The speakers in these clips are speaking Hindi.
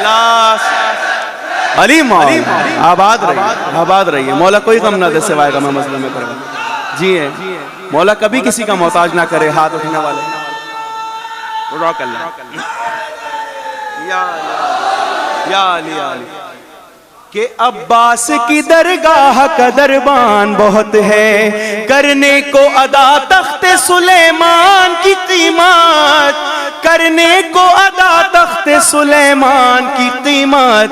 अल्लाह अली मौला आबाद रहिए। मौला कोई गम ना दे सिवाय गम मजलूम में कर जी है। मौला कभी किसी का मोहताज ना करे। हाथ उठने वाले या अली के अब्बास की दरगाह का दरबान बहुत है, करने को अदा तख्ते सुलेमान की कीमत, करने को अदा तख्ते सुलेमान की कीमत।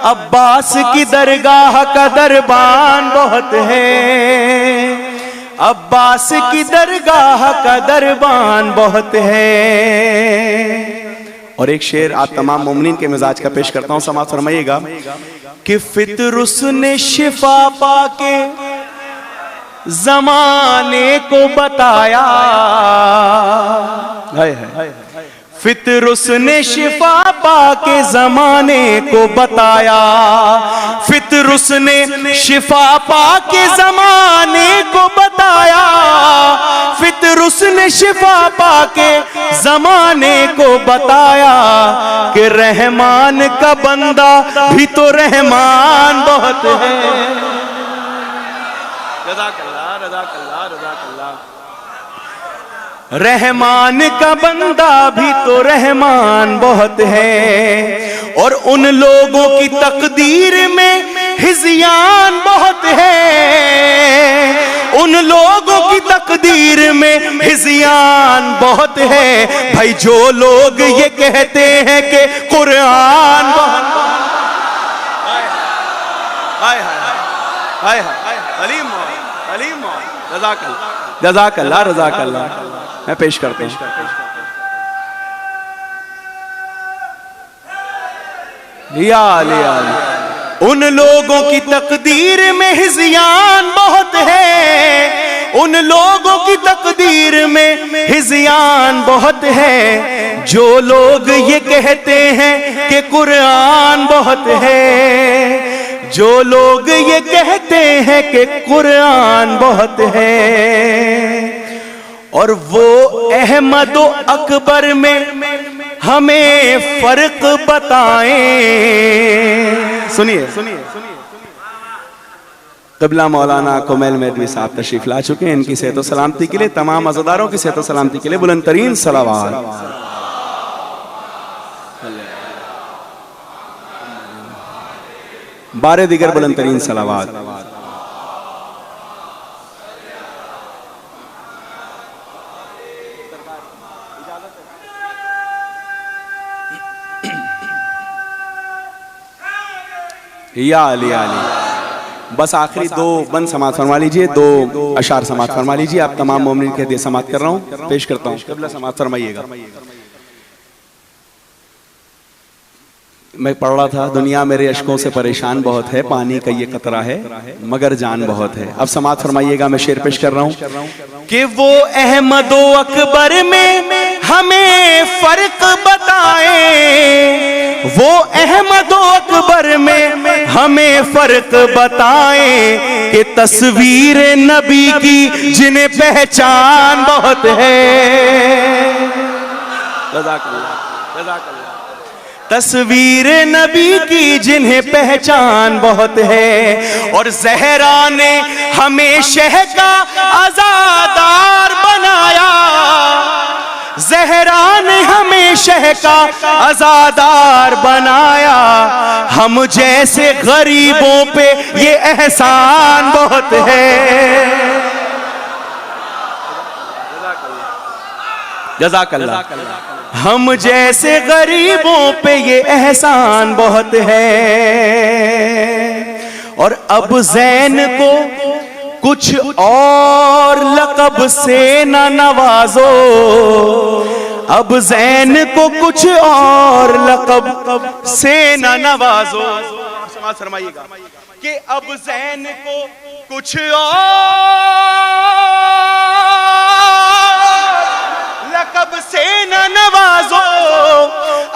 अब्बास की दरगाह का दरबान बहुत है, अब्बास की दरगाह का दरबान बहुत है। और एक शेर आप तमाम मोमिनीन के मिजाज का पेश करता हूं, समाअत फरमाइएगा कि फितरुस ने शिफा पाके जमाने को बताया, फितरुस ने शिफा पाके जमाने को बताया, फितरुस ने शिफा पाके जमाने को बताया, फितरुस ने शिफा पाके जमाने को बताया कि रहमान का बंदा भी तो रहमान बहुत है। रज़ाकल्लाह रज़ाकल्लाह रज़ाकल्लाह। रहमान का बंदा भी तो रहमान बहुत है, और उन लोगों की तकदीर में हिज़यान बहुत है, उन लोगों की तकदीर में हिज़यान बहुत है। भाई जो लोग ये कहते हैं कि कुरान बहुत जज़ाकल्लाह रज़ाकल्लाह मैं पेश करता हूं। या अली उन लोगों की तकदीर में हिज़यान बहुत है, उन लोगों की तकदीर में हिज़यान बहुत है, जो लोग ये कहते हैं कि कुरान बहुत है, जो लोग ये कहते हैं कि कुरान बहुत है। और वो अहमद अकबर में हमें फर्क बताएं। सुनिए क़िबला मौलाना कुमैल मेदवी साहब तशरीफ ला चुके हैं। इनकी सेहत व सलामती के लिए, तमाम अज़ादारों की सेहत व सलामती के लिए बुलंद तरीन सलावात। बारे दिगर बुलंद तरीन सलावात। या अली बस आखिरी दो बंद समात फरमा लीजिए, दो अशार समात फरमा लीजिए। आप तमाम मोमिनीन के लिए समात कर रहा हूँ, पेश करता हूँ। क़िबला समात फरमाइएगा। मैं पढ़ रहा था, दुनिया मेरे अश्कों से परेशान बहुत है, पानी का ये कतरा है मगर जान बहुत है। अब समात फरमाइएगा, मैं शेर पेश कर रहा हूँ कि वो अहमद अकबर में हमें फर्क बताएं, वो अहमद अकबर में हमें फर्क बताएं कि तस्वीर नबी की जिन्हें पहचान बहुत है। तस्वीर नबी की जिन्हें पहचान बहुत है, और ज़हरा ने हमें शह का आज़ादार बनाया, ज़हरा ने हमें शह का आज़ादार बनाया। हम जैसे गरीबों पे ये एहसान बहुत है। जज़ाकल्लाह। हम जैसे गरीबों पे ये एहसान बहुत है। और अब ज़ैन को कुछ और लक़ब से न नवाजो, अब ज़ैन को कुछ और लक़ब से न नवाजो। समाअत फरमाइएगा कि अब ज़ैन को कुछ और लक़ब से न नवाजो,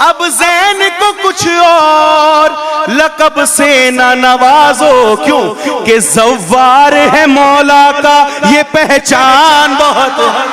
अब ज़ैन को कुछ और लक़ब से न नवाजो। क्यों कि ज़व्वार है मौला का ये पहचान बहुत है।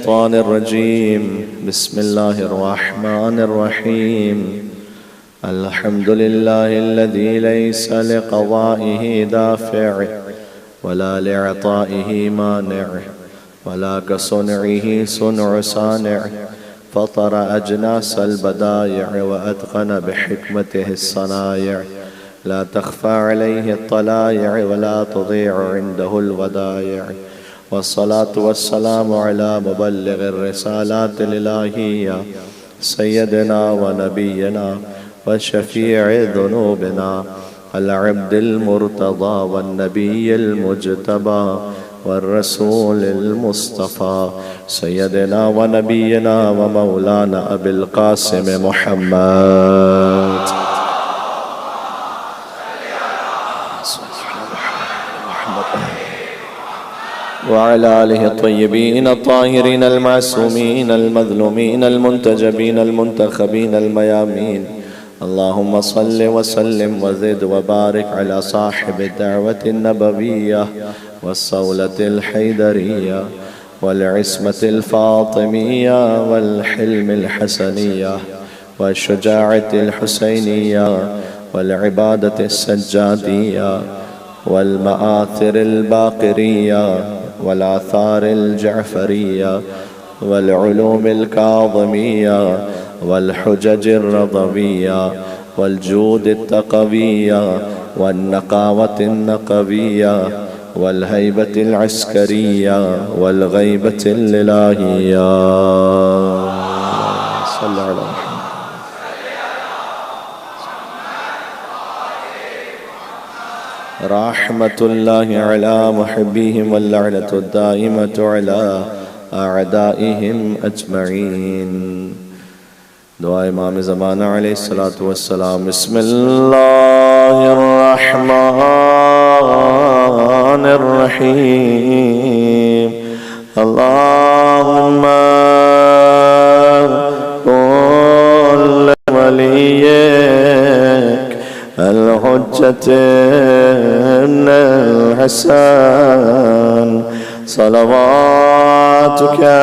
मिनश्शैतानिर्रजीम बिस्मिल्लाहिर्रहमानिर्रहीम अल्हम्दुलिल्लाहिल्लज़ी लैसा लिक़ज़ाइहि दाफ़िअ वला लिअताइहि मानिअ वला कसुनइहि सुनअ सानिअ फ़तर अजनासल बदाइअ व अत्क़न बिहिकमतिहि सनाइअ ला तख़फ़ा अलैहि तलाइअ वला तुज़ीअ इंदहुल वदाइअ वस्सलातु वस्सलामु अला मुबल्लिगिर रिसालातिल इलाहिय्या सय्यदिना व नबिय्यिना व शफ़ीइ ज़ुनूबिना अल अब्दिल मुर्तज़ा वन नबिय्यिल मुज्तबा वर्रसूलिल मुस्तफ़ा सय्यदिना व नबिय्यिना व मौलाना अबिल क़ासिम मुहम्मद वअला आलिहि त्वय्यबीन अत्ताहिरीन अलमासूमीन अलमज़लूमीन अलमुंतजबीन अलमुंतखबीन अलमयामीन अल्लाहुम्मा सल्लि व सल्लिम व ज़िद व बारिक अला साहिबि दअवतिन नबविय्या वस्सौलतिल हैदरिय्या वल इस्मतिल फातिमिय्या वल हिल्मिल हसनिय्या वश्शुजाअतिल हुसैनिय्या वल इबादतिस सज्जादिय्या वल मआथिरिल बाक़िरिय्या वल आथारिल जअफ़रिय्या वल उलूमिल काज़िमिय्या वल हुज्जजिर रज़विय्या वल जूदित तक़विय्या वन नक़ावतिन नक़विय्या वल हैबतिल अस्करिय्या वल ग़ैबतिल इलाहिय्या सल्लल्लाहु अलैहि रहमतुल्लाहि अला मुहिब्बिहिम व लअनतु दाइमतु अला अअदाइहिम अजमईन। दुआ इमाम ज़माना अलैहिस्सलातु वस्सलाम। बिस्मिल्लाहिर्रहमानिर्रहीम। अल्लाहुम्मा कुल वलिय्यक अल-हुज्जत इब्नुल हसन सलवातुका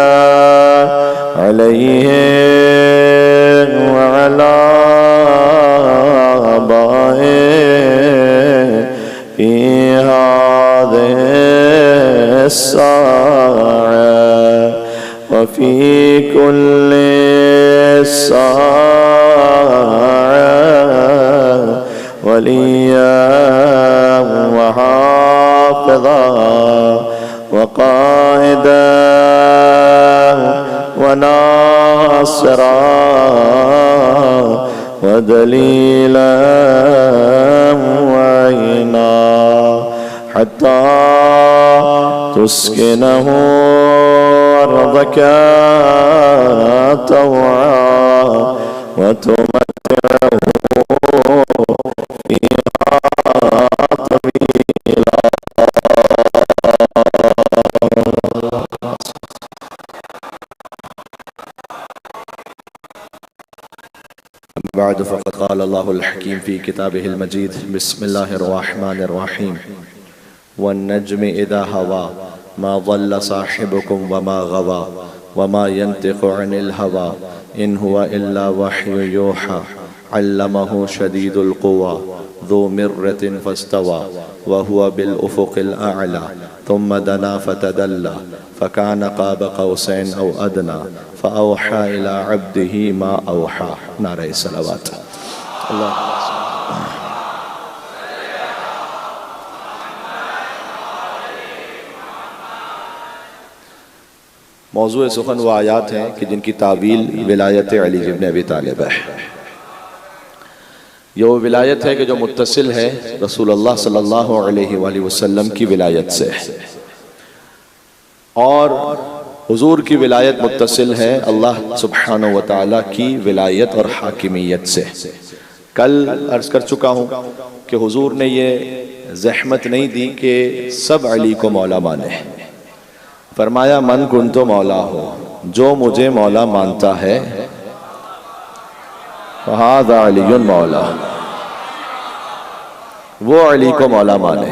अलैहि व अला आबाए फी हाज़िहिस साअ व फी कुल्लि साअ वलिया व हाफ़िज़ा व क़ाइदा व नासिरा व दलीला व अईना हत्ता तुस्किनहु अर्ज़का तवआ व तुमत्तिअहु बाद फ़क़द क़ाल अल्लाहुल हकीम फ़ी किताबिहिल मजीद बिस्मिल्लाहिर्रहमानिर्रहीम वन्नज्मि इज़ा हवा मा ज़ल्ल साहिबुकुम व मा गवा व मा यंतिक़ु अनिल हवा इन हुवा इल्ला वह्युन यूहा अल्लमहु शदीदुल क़ुवा ज़ू मिर्रतिन फ़स्तवा व हुवा बिल उफ़ुक़िल अअला थुम्मा दना फ़तदल्ला फ़कान क़ाब क़ौसैन औ अदना फ़अौहा इला अब्दिही मा औहा। नारे सलावत। अल्लाह मौज़ूए सुख़न व आयात हैं कि जिनकी तावील विलायत अली इब्न अबी तालिब है। ये वो विलायत है कि जो मुत्तसिल है रसूलुल्लाह सल्लल्लाहु अलैहि वसल्लम की विलायत से, और हुजूर की विलायत मुत्तसिल है अल्लाह सुब्हानहु व तआला की विलायत और हाकिमियत से। कल अर्ज़ कर चुका हूँ कि हुजूर ने ये ज़हमत नहीं दी कि सब अली को मौला माने। फरमाया मन कुंतो मौला हो, जो मुझे मौला मानता है फ़हाज़ा अलीयुन मौला, वो अली को मौला माने।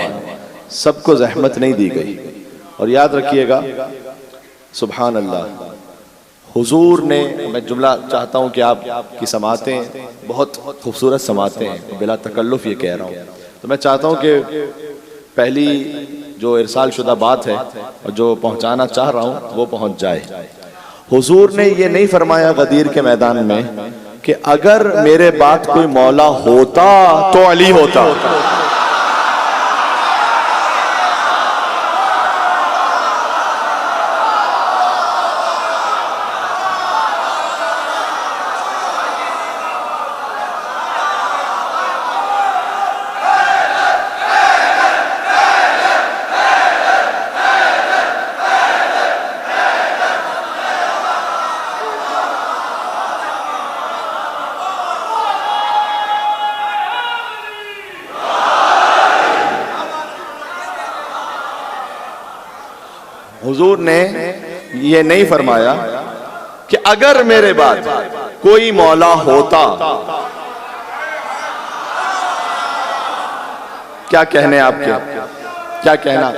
सबको ज़हमत नहीं दी गई। और याद रखिएगा सुभान अल्लाह। हुजूर ने, मैं जुमला चाहता हूँ कि आप की समातें बहुत खूबसूरत समातें हैं, बिला तकल्लुफ़ ये कह रहा हूँ। तो मैं चाहता हूँ कि पहली जो इरसाल शुदा बात है और जो पहुँचाना चाह रहा हूँ वो पहुँच जाए। हुजूर ने ये नहीं फरमाया गदीर के मैदान में कि अगर मेरे बाद कोई मौला होता तो अली होता। हुजूर ने ये नहीं फरमाया कि अगर मेरे बाद कोई मौला होता। क्या कहने आपके, क्या कहना?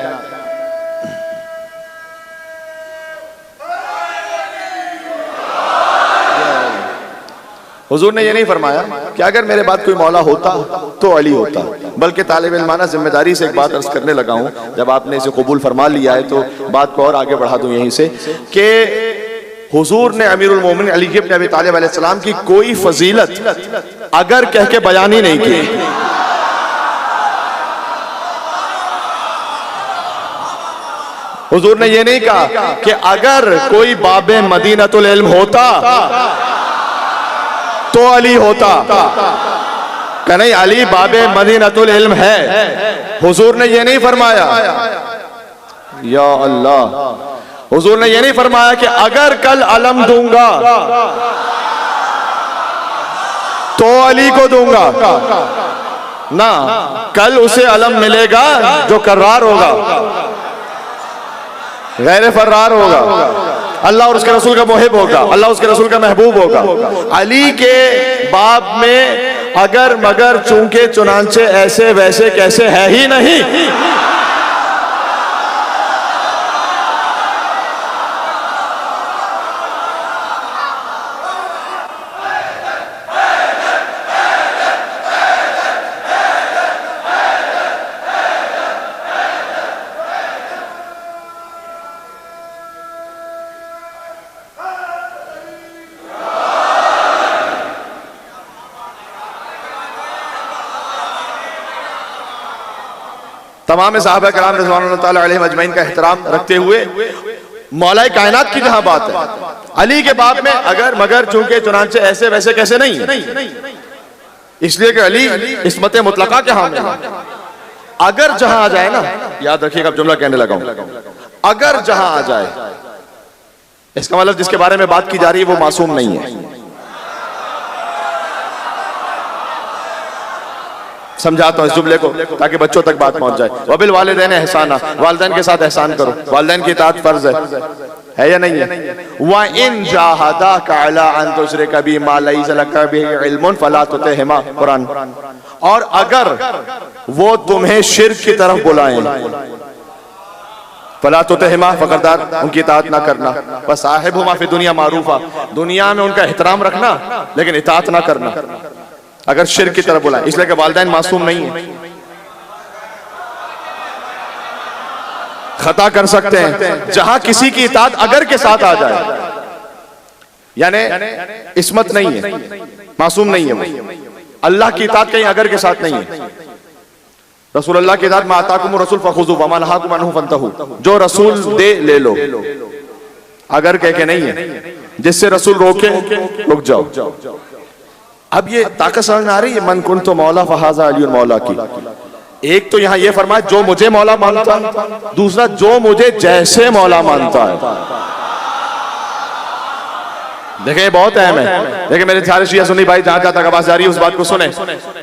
हुजूर ने ये नहीं फरमाया कि अगर मेरे बाद कोई मौला होता तो अली होता, बल्कि तालिब इल्माना जिम्मेदारी से एक बात अर्ज करने लगा हूं, जब आपने इसे कबूल फरमा लिया है तो बात को और आगे बढ़ा दूं यहीं से कि हुजूर ने अमीरुल मोमिनीन अली इब्न अबी तालिब अलैहिस्सलाम की कोई फजीलत अगर कह के बयान ही नहीं की। हुजूर ने ये नहीं कहा कि अगर कोई बाबे मदीनतुल इल्म होता तो अली होता। क्या नहीं, अली बाबे मदीनतुल इल्म है। हुजूर ने ये नहीं फरमाया, या अल्लाह, हुजूर ने ये नहीं फरमाया कि अगर कल अलम दूंगा तो अली को दूंगा ना, कल उसे अलम मिलेगा जो कर्रार होगा, गैर फर्रार होगा, अल्लाह और उसके रसूल का मुहिब होगा, अल्लाह उसके रसूल का महबूब होगा। अली के बाब में अगर मगर चूंकि चुनांचे ऐसे वैसे कैसे है ही नहीं। तमाम सहाबा कराम रिज़वानुल्लाह ताला अलैहिम अजमईन का एहतराम रखते हुए मौलाए कायनात की जहां बात है, अली के बाप में अगर मगर चूंकि चुनांचे ऐसे वैसे कैसे नहीं, इसलिए कि अली इस्मत मुतलका के हामिल है। अगर जहां आ जाए ना, याद रखिएगा, जुमला कहने लगा हूं, अगर जहां आ जाए, इसका मतलब जिसके बारे में बात की जा रही है वो मासूम नहीं है। समझाता हूं इस जुमले को ताकि बच्चों तक बात पहुंच जाए। वबिल वालिदैन एहसाना, वालिदैन के साथ एहसान करो, वालिदैन की इताअत फर्ज है या नहीं है? व इन जाहदाका अला अन तुशरिका बी मा लैसा लका बिही इल्मुन फला तुतिहिमा, कुरान। और अगर वो तुम्हें शिर्क की तरफ बुलाएं, फला तुतिहिमा, फकरदार उनकी इताअत ना करना, बस साहिबुमा फी दुनिया मारूफा, दुनिया में उनका एहतराम रखना लेकिन इताअत ना करना अगर शिर्क की तरफ बुलाएं, इसलिए कि वालिदैन मासूम नहीं है, खता कर सकते हैं। जहां किसी की इताअत अगर के साथ आ जाए यानी इस्मत नहीं है, मासूम नहीं है वो, अल्लाह की इताअत कहीं अगर के साथ नहीं है। रसूलुल्लाह की इताअत, मा आताकुम रसूल फखुज़ू व मा नहाकुम अन्हु फंतहू, जो रसूल दे ले लो, अगर कह के नहीं है, जिससे रसूल रोके रुक जाओ। अब ये ताकत समझ में आ रही है, मन कुन तो मौला फहाजा अली मौला की। एक तो यहां ये फरमाया जो मुझे मौला मानता है, दूसरा जो मुझे जैसे मौला मानता है। देखें बहुत अहम है। देखें मेरे सारे शिया सुन्नी भाई जहां तक आवाज आ रही है उस बात को सुने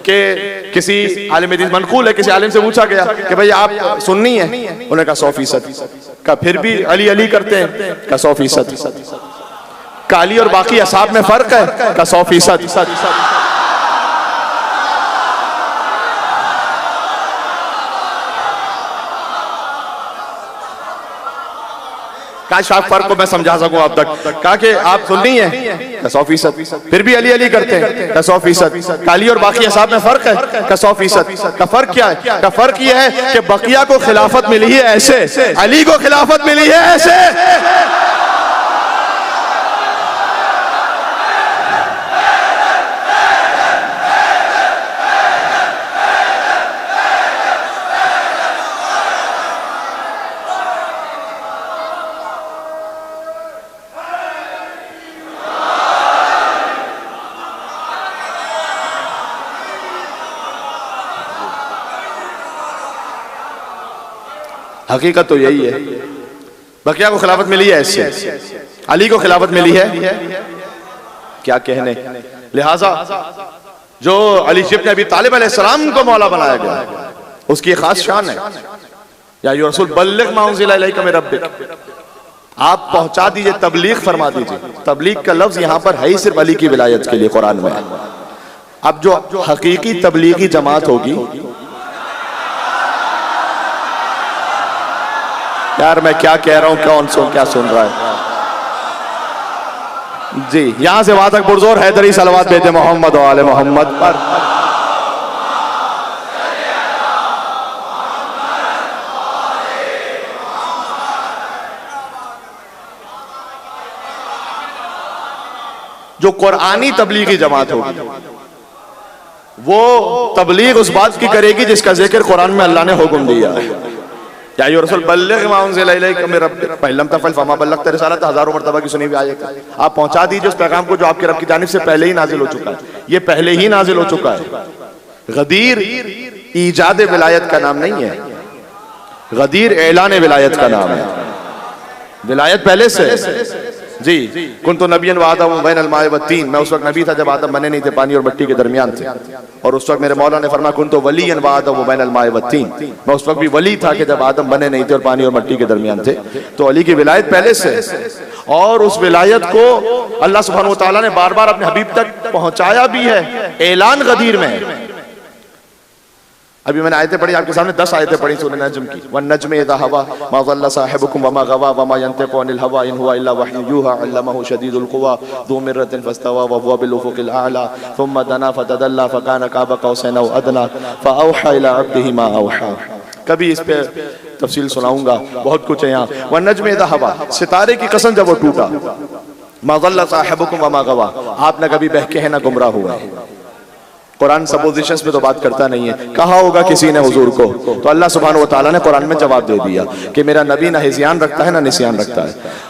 कि किसी आलिम हदीस मनकूल है, किसी आलिम से पूछा गया कि भाई आप सुन्नी है, उन्होंने कहा 100%, का फिर भी अली अली करते हैं, का 100%, काली और बाकी असाब में फर्क है, का 100%। काश आप फर्क को मैं समझा सकूं आप तक। कहा कि आप सुन्नी हैं, 100%, फिर भी अली अली करते हैं, 100%। काली और बाकी असाब में फर्क है, 100%। का फर्क क्या है? का फर्क यह है कि बकिया को खिलाफत मिली है ऐसे, अली को खिलाफत मिली है ऐसे। हकीकत तो यही है, बकिया को खिलाफत मिली है ऐसे, अली को खिलाफत मिली है क्या कहने। लिहाजा जो अली इब्न अबी तालिब अलैहिस्सलाम को मौला बनाया गया, उसकी खास शान है, या अय्युहा रसूल बल्लिग मा उन्ज़िला इलैका मिन रब्बिक, आप पहुंचा दीजिए, तबलीग फरमा दीजिए। तबलीग का लफ्ज यहां पर है ही सिर्फ अली की विलायत के लिए कुरान में। अब जो हकीकी तबलीगी जमात होगी, यार मैं क्या कह रहा हूं, क्या सुन रहा है जी। यहां से वहां तक पुरजोर हैदरी सलवात भेजे मोहम्मद और आले मोहम्मद पर। जो कुरानी तबलीगी जमात होगी, वो तबलीग उस बात की करेगी जिसका जिक्र कुरान में अल्लाह ने हुक्म दिया है। या अय्युहा रसूल बल्लिग मा उन्ज़िला इलैका मिन रब्बिक फ़इन लम तफ़अल फमा बल्लग़्ता रिसालत, हज़ारों मर्तबा की सुनी हुई आयत, आप पहुंचा दीजिए उस पैगाम को जो आपके रब की जानिब से पहले ही नाजिल हो चुका है। ये पहले ही नाजिल हो चुका है। गदीर ईजाद विलायत का नाम नहीं है, गदीर ऐलान विलायत का नाम है। विलायत पहले से जी। कुन्तु नबिय्यन व आदम बैनल माइ व तीन, मैं उस वक्त नबी था जब आदम बने नहीं थे, पानी और मिट्टी के दरमियान थे। और उस वक्त मेरे मौला ने फरमाया कुन्तु वलिय्यन व आदम बैनल माइ व तीन, मैं उस वक्त भी वली था कि जब आदम बने नहीं थे और पानी और मिट्टी के दरमियान थे। तो अली की विलायत पहले से, और उस विलायत को अल्लाह सुब्हानहू व तआला ने बार बार अपने हबीब तक पहुंचाया भी है, ऐलान गदीर में। अभी मैंने आयतें पढ़ी आपके सामने, 10 आयतें पढ़ी सूरह नज्म की। वन नज्मि इज़ा हवा मा ज़ल्ला साहिबुकुम वमा गवा वमा यंतिक़ु अनिल हवा इन हुवा इल्ला वह्युन यूहा अल्लमहु शदीदुल क़ुवा ज़ू मिर्रतिन फस्तवा व हुवा बिल उफ़ुक़िल आला थुम्मा दना फ़तदल्ला फ़कान क़ाब क़ौसैन औ अदना फ़अौहा इला अब्दिही मा औहा। कभी इस पे तफसील सुनाऊंगा, बहुत कुछ है यहाँ। वन नज्मि इज़ा हवा, सितारे की कसम जब वो टूटा, मा ज़ल्ला साहिबुकुम वमा गवा, आप न कभी बहके हैं न गुमराह हुए। कुरान सपोजिशंस पे तो बात करता नहीं है। कहा होगा किसी ने हुजूर को, तो अल्लाह सुब्हानहू व तआला ने कुरान में जवाब दे दिया कि मेरा नबी ना हिज़यान रखता है ना निस्यान रखता है।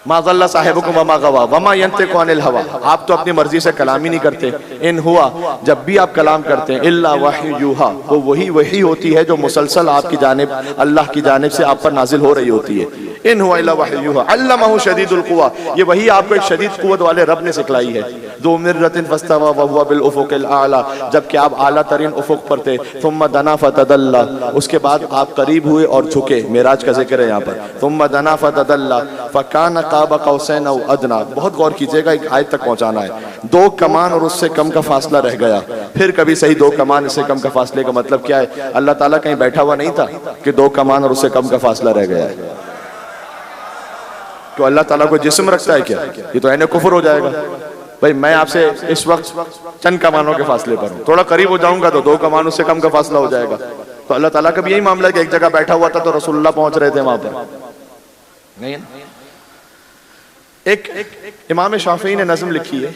मा ज़ल्ला साहिबुकुम वमा गवा वमा यंतिक़ु अनिल हवा, आप तो अपनी मर्जी से कलाम ही नहीं करते। इन हुआ, जब भी आप कलाम करते हैं, इल्ला वह्यु यूहा, वो वही होती है जो मुसलसल आपकी जानिब, अल्लाह की जानिब से आप पर नाजिल हो रही होती है। इन हुआ इल्ला वह्यु यूहा अल्लमहु शदीदुल क़ुवा, ये वही आपको एक शदीद कुव्वत वाले रब ने सिखलाई है। ज़ू मिर्रतिन फस्तवा व हुवा बिल उफ़ुक़िल आला, जबकि आप आला तरीन उफ़ुक़ पर थे। थुम्मा दना फ़तदल्ला, उसके बाद आप करीब हुए और झुके, मेराज का जिक्र है यहाँ पर। थुम्मा दना फ़तदल्ला फ़कान क़ाब क़ौसैन औ अदना, बहुत गौर कीजिएगा, एक आयत तक पहुँचाना है। 2 कमान और उससे कम का फासला रह गया। फिर कभी सही 2 कमान इससे कम का फासले का मतलब क्या है? अल्लाह ताला कहीं बैठा हुआ नहीं था कि 2 कमान और उससे कम का फासला रह गया है। तो अल्लाह ताला को जिस्म रखता है क्या? ये तो ऐने कुफ्र हो जाएगा। भाई मैं आपसे इस वक्त चंद कमानों के फासले पर हूँ, थोड़ा करीब हो जाऊंगा तो 2 कमान उससे कम का फासला हो जाएगा। तो अल्लाह ताला का भी यही मामला है कि एक जगह बैठा हुआ था तो रसूलुल्लाह पहुंच रहे थे वहां पर, नहीं? एक इमाम शाफी ने नज़्म लिखी है,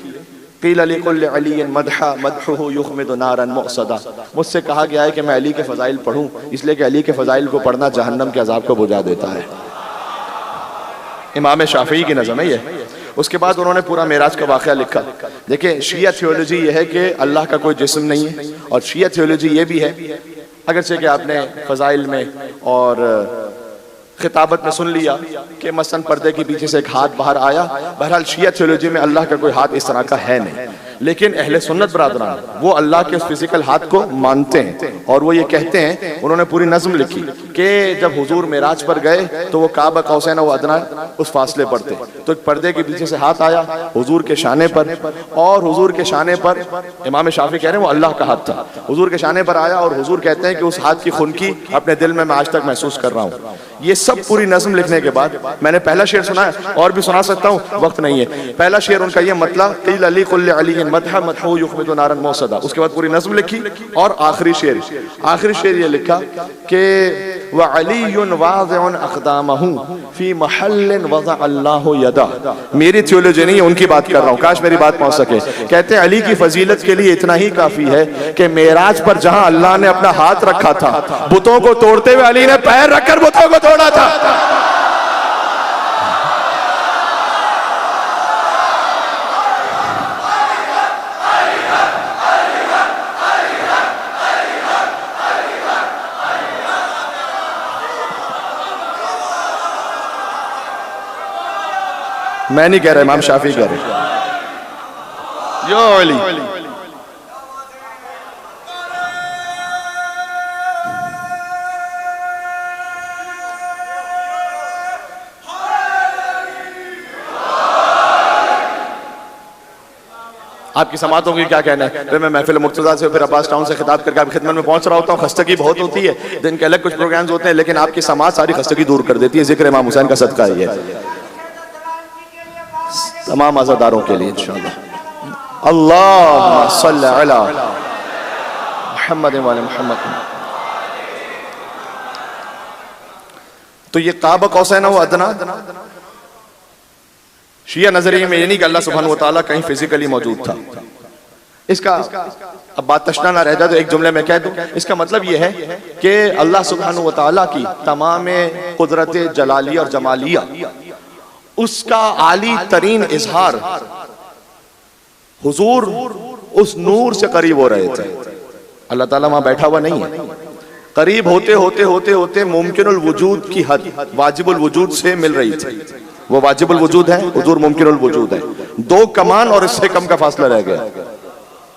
क़ील लिकुल्लि अलिय्यिन मदहा मदहुहु युख़मिदु नारन मुक़सदा, मुझसे कहा गया है कि मैं अली के फ़ज़ाइल पढ़ूं, इसलिए कि अली के फ़ज़ाइल को पढ़ना जहन्नम के अज़ाब को बुझा देता है। इमाम शाफी की नज़्म है ये। उसके बाद उन्होंने पूरा मेराज का वाक़या लिखा। देखिए, शिया थियोलॉजी ये है कि अल्लाह का कोई जिस्म नहीं है, और शिया थियोलॉजी ये भी है, अगरचे कि आपने फ़ज़ाइल में और खिताबत में सुन लिया कि मसलन पर्दे के पीछे से एक हाथ बाहर आया, बहरहाल शिया थियोलॉजी में अल्लाह का कोई हाथ इस तरह का है नहीं। लेकिन अहले सुन्नत बरादरान वो अल्लाह के उस फिजिकल हाथ को मानते हैं और वो ये कहते हैं, उन्होंने पूरी नज़्म लिखी कि जब हुजूर मेराज पर गए तो वो काबा कौसैन व अदना उस फासले पर थे, तो एक पर्दे के पीछे से हाथ आया हुजूर के शाने पर, और हुजूर के शाने पर इमाम शाफी कह रहे हैं वो अल्लाह का हाथ था, हुजूर के शाने पर आया और हुजूर कहते हैं कि उस हाथ की खुनकी अपने दिल में मैं आज तक महसूस कर रहा हूँ। ये सब पूरी नज़्म लिखने के बाद मैंने पहला शेर सुना है और भी सुना सकता हूँ, वक्त नहीं है। पहला शेर उनका ये मतलब क़ील अली कुल्ल अली मदह मदहू युखमिदु नारन मौसदा, उसके बाद पूरी नज़्म लिखी और आखिरी शेर ये लिखा कि व अलीयुन वाज़िउन अक़दामहू फी महल्लिन वज़अ अल्लाहु यदा। मेरी थियोलॉजी नहीं है, उनकी बात कर रहा हूँ, काश मेरी बात पहुंच सके। कहते हैं अली की फजीलत के लिए इतना ही काफी है कि मेराज पर जहां अल्लाह ने अपना हाथ रखा था, बुतों को तोड़ते हुए अली ने पैर रखकर बुतों को तोड़ा था। मैं नहीं कह रहा, इमाम शाफी कह रहे यो अली। आपकी समातों की क्या कहना है? मैं महफिल मुर्तजा से फिर अब्बास टाउन से खिताब करके आपकी खिदमत में पहुंच रहा होता हूँ। खस्तगी बहुत होती है, दिन के अलग कुछ प्रोग्राम्स होते हैं, लेकिन आपकी समाज सारी खस्तगी दूर कर देती है। जिक्र इमाम हुसैन का सदका ही है तमाम आज़ादारों के लिए इंशाअल्लाह। अल्लाह सल्ली अला मुहम्मद व अला मुहम्मद। तो ये काबा कौसैन व अदना शिया नजरिए में ये नहीं कि अल्लाह सुब्हानहू व तआला कहीं फिजिकली मौजूद था। इसका अब बात तशना ना रह जाए तो एक जुमले में कह दूं, इसका मतलब ये है कि अल्लाह सुब्हानहू व तआला की तमाम कुदरत जलालिया और जमालिया, उसका आली तरीन इजहार हुजूर उस नूर से करीब हो रहे थे। अल्लाह ताला वहां बैठा हुआ नहीं है, करीब होते होते होते होते मुमकिनुल वजूद की हद वाजिबुल वजूद से मिल रही थी। वो वाजिबुल वजूद है, हुजूर मुमकिनुल वजूद है। दो कमान और इससे कम का फासला रह गया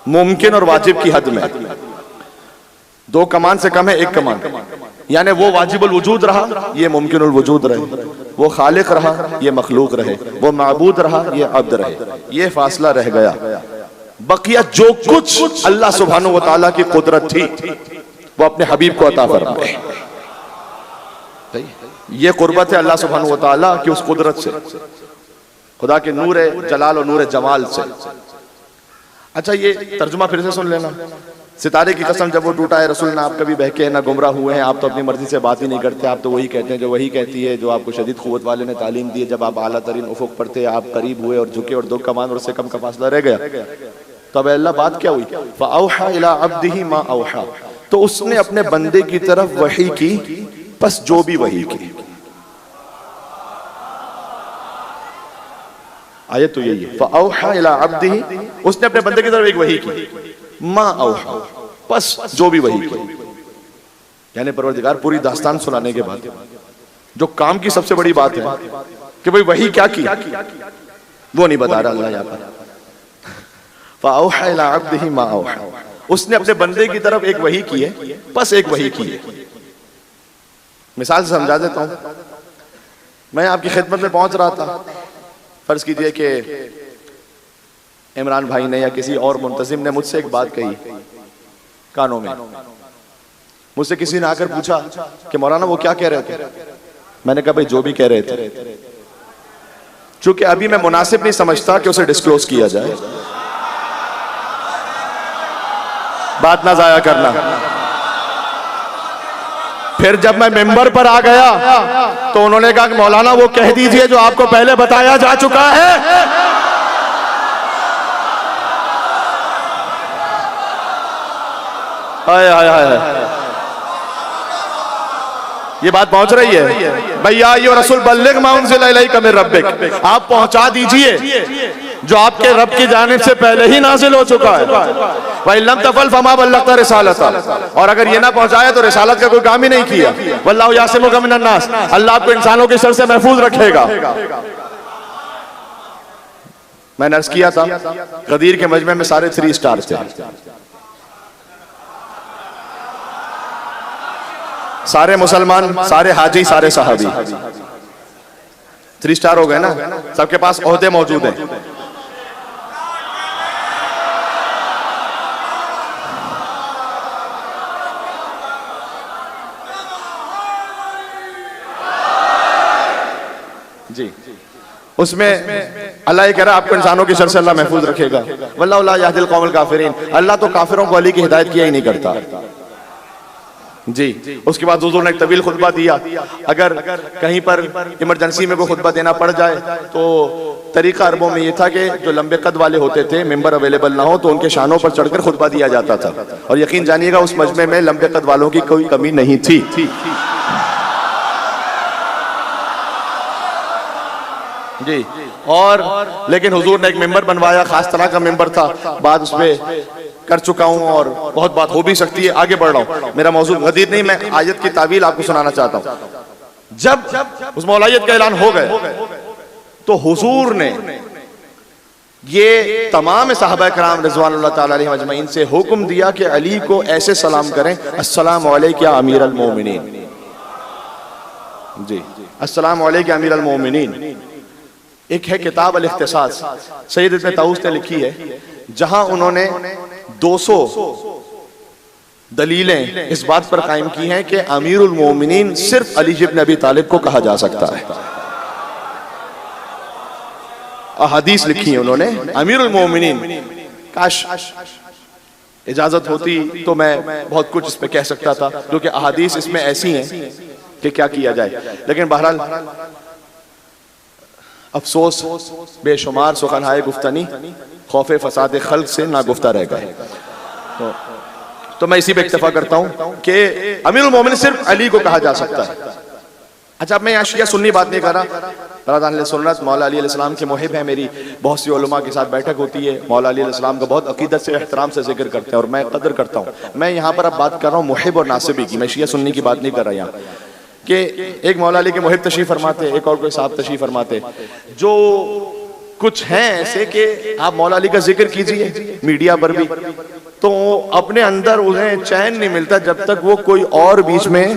मुमकिन और वाजिब की हद में। दो कमान से कम है एक कमान, यानी वो वाजिबुल वजूद रहा, ये मुमकिनुल वजूद रहे। वो खालिक रहा, ये मखलूक रहे। वो माबूद रहा, ये अब्द रहे। ये फासला रह गया। बकिया जो कुछ अल्लाह सुब्हानहू व तआला की कुदरत थी वो अपने हबीब को अता फरमाए। ये कुर्बत है अल्लाह सुब्हानहू व तआला की उस कुदरत से, खुदा के नूर जलाल और नूर जमाल से। अच्छा, ये तर्जुमा फिर से सुन लेना। सितारे की कसम जब वो टूटा है रसूल ना आप कभी बहके ना गुमराह हुए हैं। आप तो अपनी मर्जी से बात ही नहीं करते, आप तो वही कहते हैं जो वही कहती है, जो आपको शदीद क़ुव्वत वाले ने तालीम दी है। जब आप आला तरीन उफुक पर थे, आप करीब हुए और झुके और दो कमान और उससे कम का फासला रह गया, तो अब अल्लाह बात क्या हुई? फ़अौहा इला अब्दिही मा औहा, तो उसने अपने बंदे की तरफ वही की, बस जो भी वही की। आयत तो यही है, फ़अौहा इला अब्दिही, उसने अपने बंदे की तरफ एक वही की, मा औहा, बस जो भी वही की। यानी परवरदिगार पूरी दास्तान सुनाने के बाद जो काम की सबसे बड़ी बात है कि भाई वही क्या की, वो नहीं बता रहा अल्लाह यहाँ पर। फ़अौहा इला अब्दिही मा औहा, उसने अपने बंदे की तरफ एक वही की है, बस एक वही की है। मिसाल से समझा देता हूं। मैं आपकी खिदमत में पहुंच रहा था, फर्ज कीजिए कि इमरान भाई ने या किसी और मुंतजिम ने मुझसे एक बात कही कानों में। मुझसे किसी ने आकर पूछा कि मौलाना वो क्या कह रहे थे? मैंने कहा भाई जो भी कह रहे थे, चूंकि अभी मैं मुनासिब नहीं समझता कि उसे डिस्क्लोज किया जाए। बात ना जाया करना। फिर जब मैं मिंबर पर आ गया तो उन्होंने कहा कि मौलाना वो कह दीजिए जो आपको पहले बताया जा चुका है। हाय हाय हाय, ये बात पहुंच रही है भैया। ये रसूल बल्लिग मा उनज़िला इलैका मिन रब्बिक, आप पहुंचा दीजिए जो आपके रब की जानिब से पहले ही नाजिल हो चुका है। व इन लम तफ़अल फमा बल्लग़्ता रिसालता, और अगर ये ना पहुंचाया तो रिसालत का कोई काम ही नहीं किया। वल्लाहु यासिमुका मिनन नास, अल्लाह आपको इंसानों के शर से महफूज रखेगा। मैंने अर्ज किया था गदीर के मजमे में सारे 3 स्टार थे, सारे मुसलमान, सारे हाजी, सारे सहाबी, 3 स्टार हो गए ना। सबके पास ओहदे मौजूद हैं। जी, उसमें अल्लाह ये कह रहा है आपको इंसानों की शर से अल्लाह महफूज रखेगा। वल्लाहु ला यहदिल कौमल काफिरीन, अल्लाह तो काफिरों को अली की हिदायत किया ही नहीं करता। जी, उसके बाद हुजूर ने एक तवील खुतबा दिया। अगर कहीं पर इमरजेंसी में कोई खुतबा देना पड़ जाए तो तरीका अरबों में ये था कि जो लंबे कद वाले होते थे, मेंबर अवेलेबल ना हो तो उनके शानों पर चढ़कर खुतबा दिया जाता था। और यकीन जानिएगा उस मजमे में लंबे कद वालों की कोई कमी नहीं थी। जी, और लेकिन हुजूर ने एक मेंबर बनवाया, खास तरह का मेंबर था। बात उसमें कर चुका हूं और बहुत बात हो भी सकती है, आगे बढ़ रहा हूं। मेरा मौजूद गदीर नहीं, मैं आयत की तावील आपको सुनाना चाहता हूं। जब उस मौलायत का ऐलान हो गए तो हुजूर ने ये तमाम सहाबा कराम रिज़वानुल्लाह ताला अलैहिम अजमईन से हुक्म दिया कि अली को ऐसे सलाम करें, अस्सलामु अलैका या अमीरुल मोमिनीन। जी, अस्सलामु अलैका या अमीरुल मोमिनीन। एक है किताब अल इख्तिसास, सैयद इब्न ताऊस ने लिखी है, जहां उन्होंने 200 दलीलें इस बात पर कायम की हैं कि अमीरुल मोमिनीन सिर्फ अली इब्न अबी तालिब को कहा जा सकता है। अहादीस लिखी है उन्होंने अमीरुल मोमिनीन। काश इजाजत होती तो मैं बहुत कुछ इस पे कह सकता था, क्योंकि अहादीस इसमें ऐसी हैं कि क्या किया जाए। लेकिन बहरहाल अफसोस बेशुमार सुखनहाए गुफ्तनी खौफे फसाद खल्क से नागुफ्ता रह गए। तो मैं इसी पे इक्तफा करता हूं कि अमीरुल मोमिनीन सिर्फ अली को कहा जा सकता है। अच्छा, अब मैं यहाँ शिया सुन्नी बात नहीं कर रहा। बरादरान सुन्नत मौला अली अलैहिस्सलाम के मुहिब है मेरी, बहुत सी उलमा के साथ बैठक होती है, मौला अली अलैहिस्सलाम का बहुत अकीदत से एहतराम से जिक्र करते हैं और मैं कदर करता हूँ। मैं यहाँ पर अब बात कर रहा हूँ मुहिब और नासिबी की, मैं शिया सुन्नी की बात नहीं कर रहा यहाँ। कि एक मौला अली के मुहिब तशरीफ फरमाते, एक और कोई साहब तशरीफ फरमाते, जो कुछ हैं ऐसे कि आप मौला अली का जिक्र कीजिए मीडिया पर भी तो अपने अंदर उन्हें चैन नहीं मिलता जब तक वो कोई और बीच में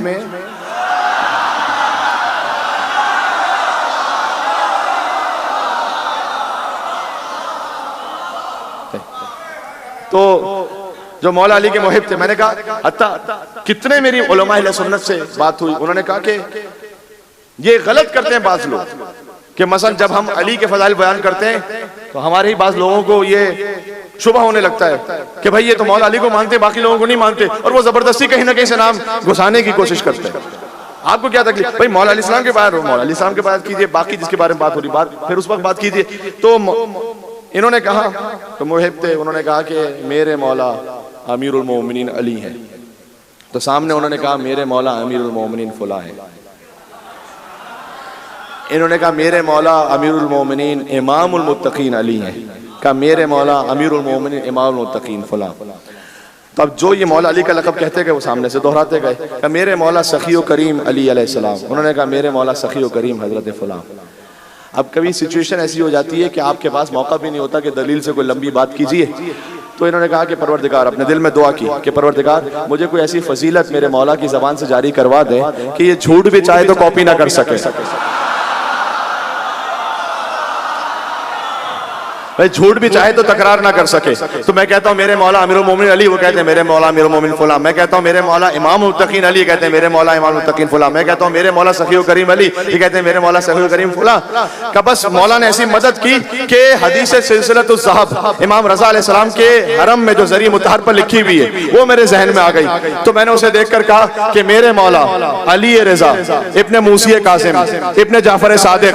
तो जो मौला अली के मुहिब थे, मैंने कहा हत्ता कितने मेरी उलमा अहले सुन्नत से बात हुई, उन्होंने कहा कि ये गलत करते हैं बाज लोग कि मसलन जब हम अली के फजाइल बयान करते हैं तो हमारे ही बाज लोगों को ये शुबह होने लगता है कि भाई ये तो मौला अली को मानते, बाकी लोगों को नहीं मानते, और वो जबरदस्ती कहीं ना कहीं से नाम घुसाने की कोशिश करते हैं। आपको क्या तकलीफ भाई, मौला अली इस्लाम के बारे में मौला अली इस्लाम के बात कीजिए, बाकी जिसके बारे में बात हो रही बात फिर उस वक्त बात कीजिए। तो इन्होंने कहा, तो मुहिब थे, उन्होंने कहा कि मेरे मौला अमीरुल मोमिनीन अली है। तो सामने उन्होंने कहा मेरे मौला अमीरुल मोमिनीन फुला है। इन्होंने कहा मेरे मौला अमीरुल मोमिनीन इमामुल मुत्तकीन अली है। कहा मेरे मौला अमीरुल मोमिनीन इमामुल मुत्तकीन फुला। तब जो ये मौला अली का लक़ब कहते गए वो सामने से दोहराते गए। कहा मेरे मौला सखी करीम अली अलैहिस्सलाम। उन्होंने कहा मेरे मौला सखी करीम हजरत फुला। अब कभी सिचुएशन ऐसी हो जाती है कि आपके पास मौका भी नहीं होता कि दलील से कोई लंबी बात कीजिए, तो इन्होंने कहा कि परवरदिगार, अपने दिल में दुआ की कि परवरदिगार मुझे कोई ऐसी फजीलत मेरे मौला की ज़बान से जारी करवा दे कि ये झूठ भी चाहे तो कॉपी ना कर सके। भाई झूठ भी चाहे तो तकरार ना कर सके। तो मैं कहता हूँ मेरे मौला अमीरुल मोमिनीन अली, वो कहते हैं मेरे मौला अमीरुल मोमिनीन फुला। मैं कहता हूँ मेरे मौला इमाम मुत्तकीन अली, कहते हैं मेरे मौला इमाम मुत्तकीन फुला। मैं कहता हूँ मेरे मौला सखी करीम अली, ये कहते हैं मेरे मौला सखी करीम फुला। का बस मौला ने ऐसी मदद की कि हदीस सिलसिलतुज़ ज़हब इमाम रज़ा अलैहिस्सलाम के हरम में जो ज़री मुतहर पर लिखी हुई है वो मेरे जहन में आ गई। तो मैंने उसे देखकर कहा कि मेरे मौला अली रज़ा इब्ने मूसी कासिम इब्ने जाफर सादिक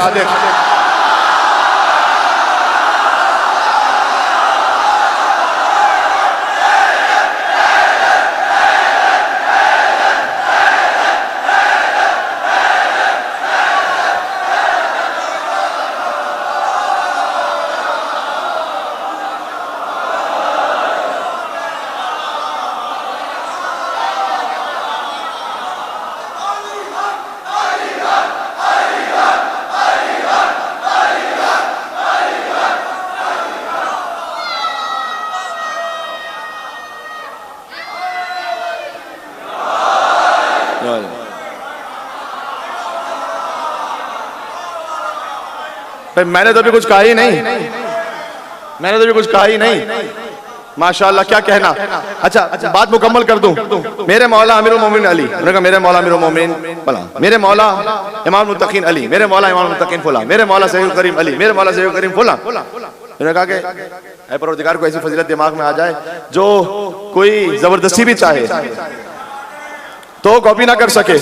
भाई मैंने तो अभी कुछ कहा ही नहीं, मैंने तो अभी कुछ कहा ही नहीं। माशाअल्लाह, क्या कहना। अच्छा बात मुकम्मल कर दूं। मेरे मौला अमीरुल मोमिनीन अली, उन्होंने कहा मेरे मौला अमीरुल मोमिनीन फला, मेरे मौला इमामुल मुत्तकीन अली, मेरे मौला इमामुल मुत्तकीन फला, मेरे मौला सैयदुल करीम अली, मेरे मौला सैयदुल करीम फला। उन्होंने कहा कि परवरदिगार को ऐसी फजीलत दिमाग में आ जाए जो कोई जबरदस्ती भी चाहे तो कॉपी ना कर सके।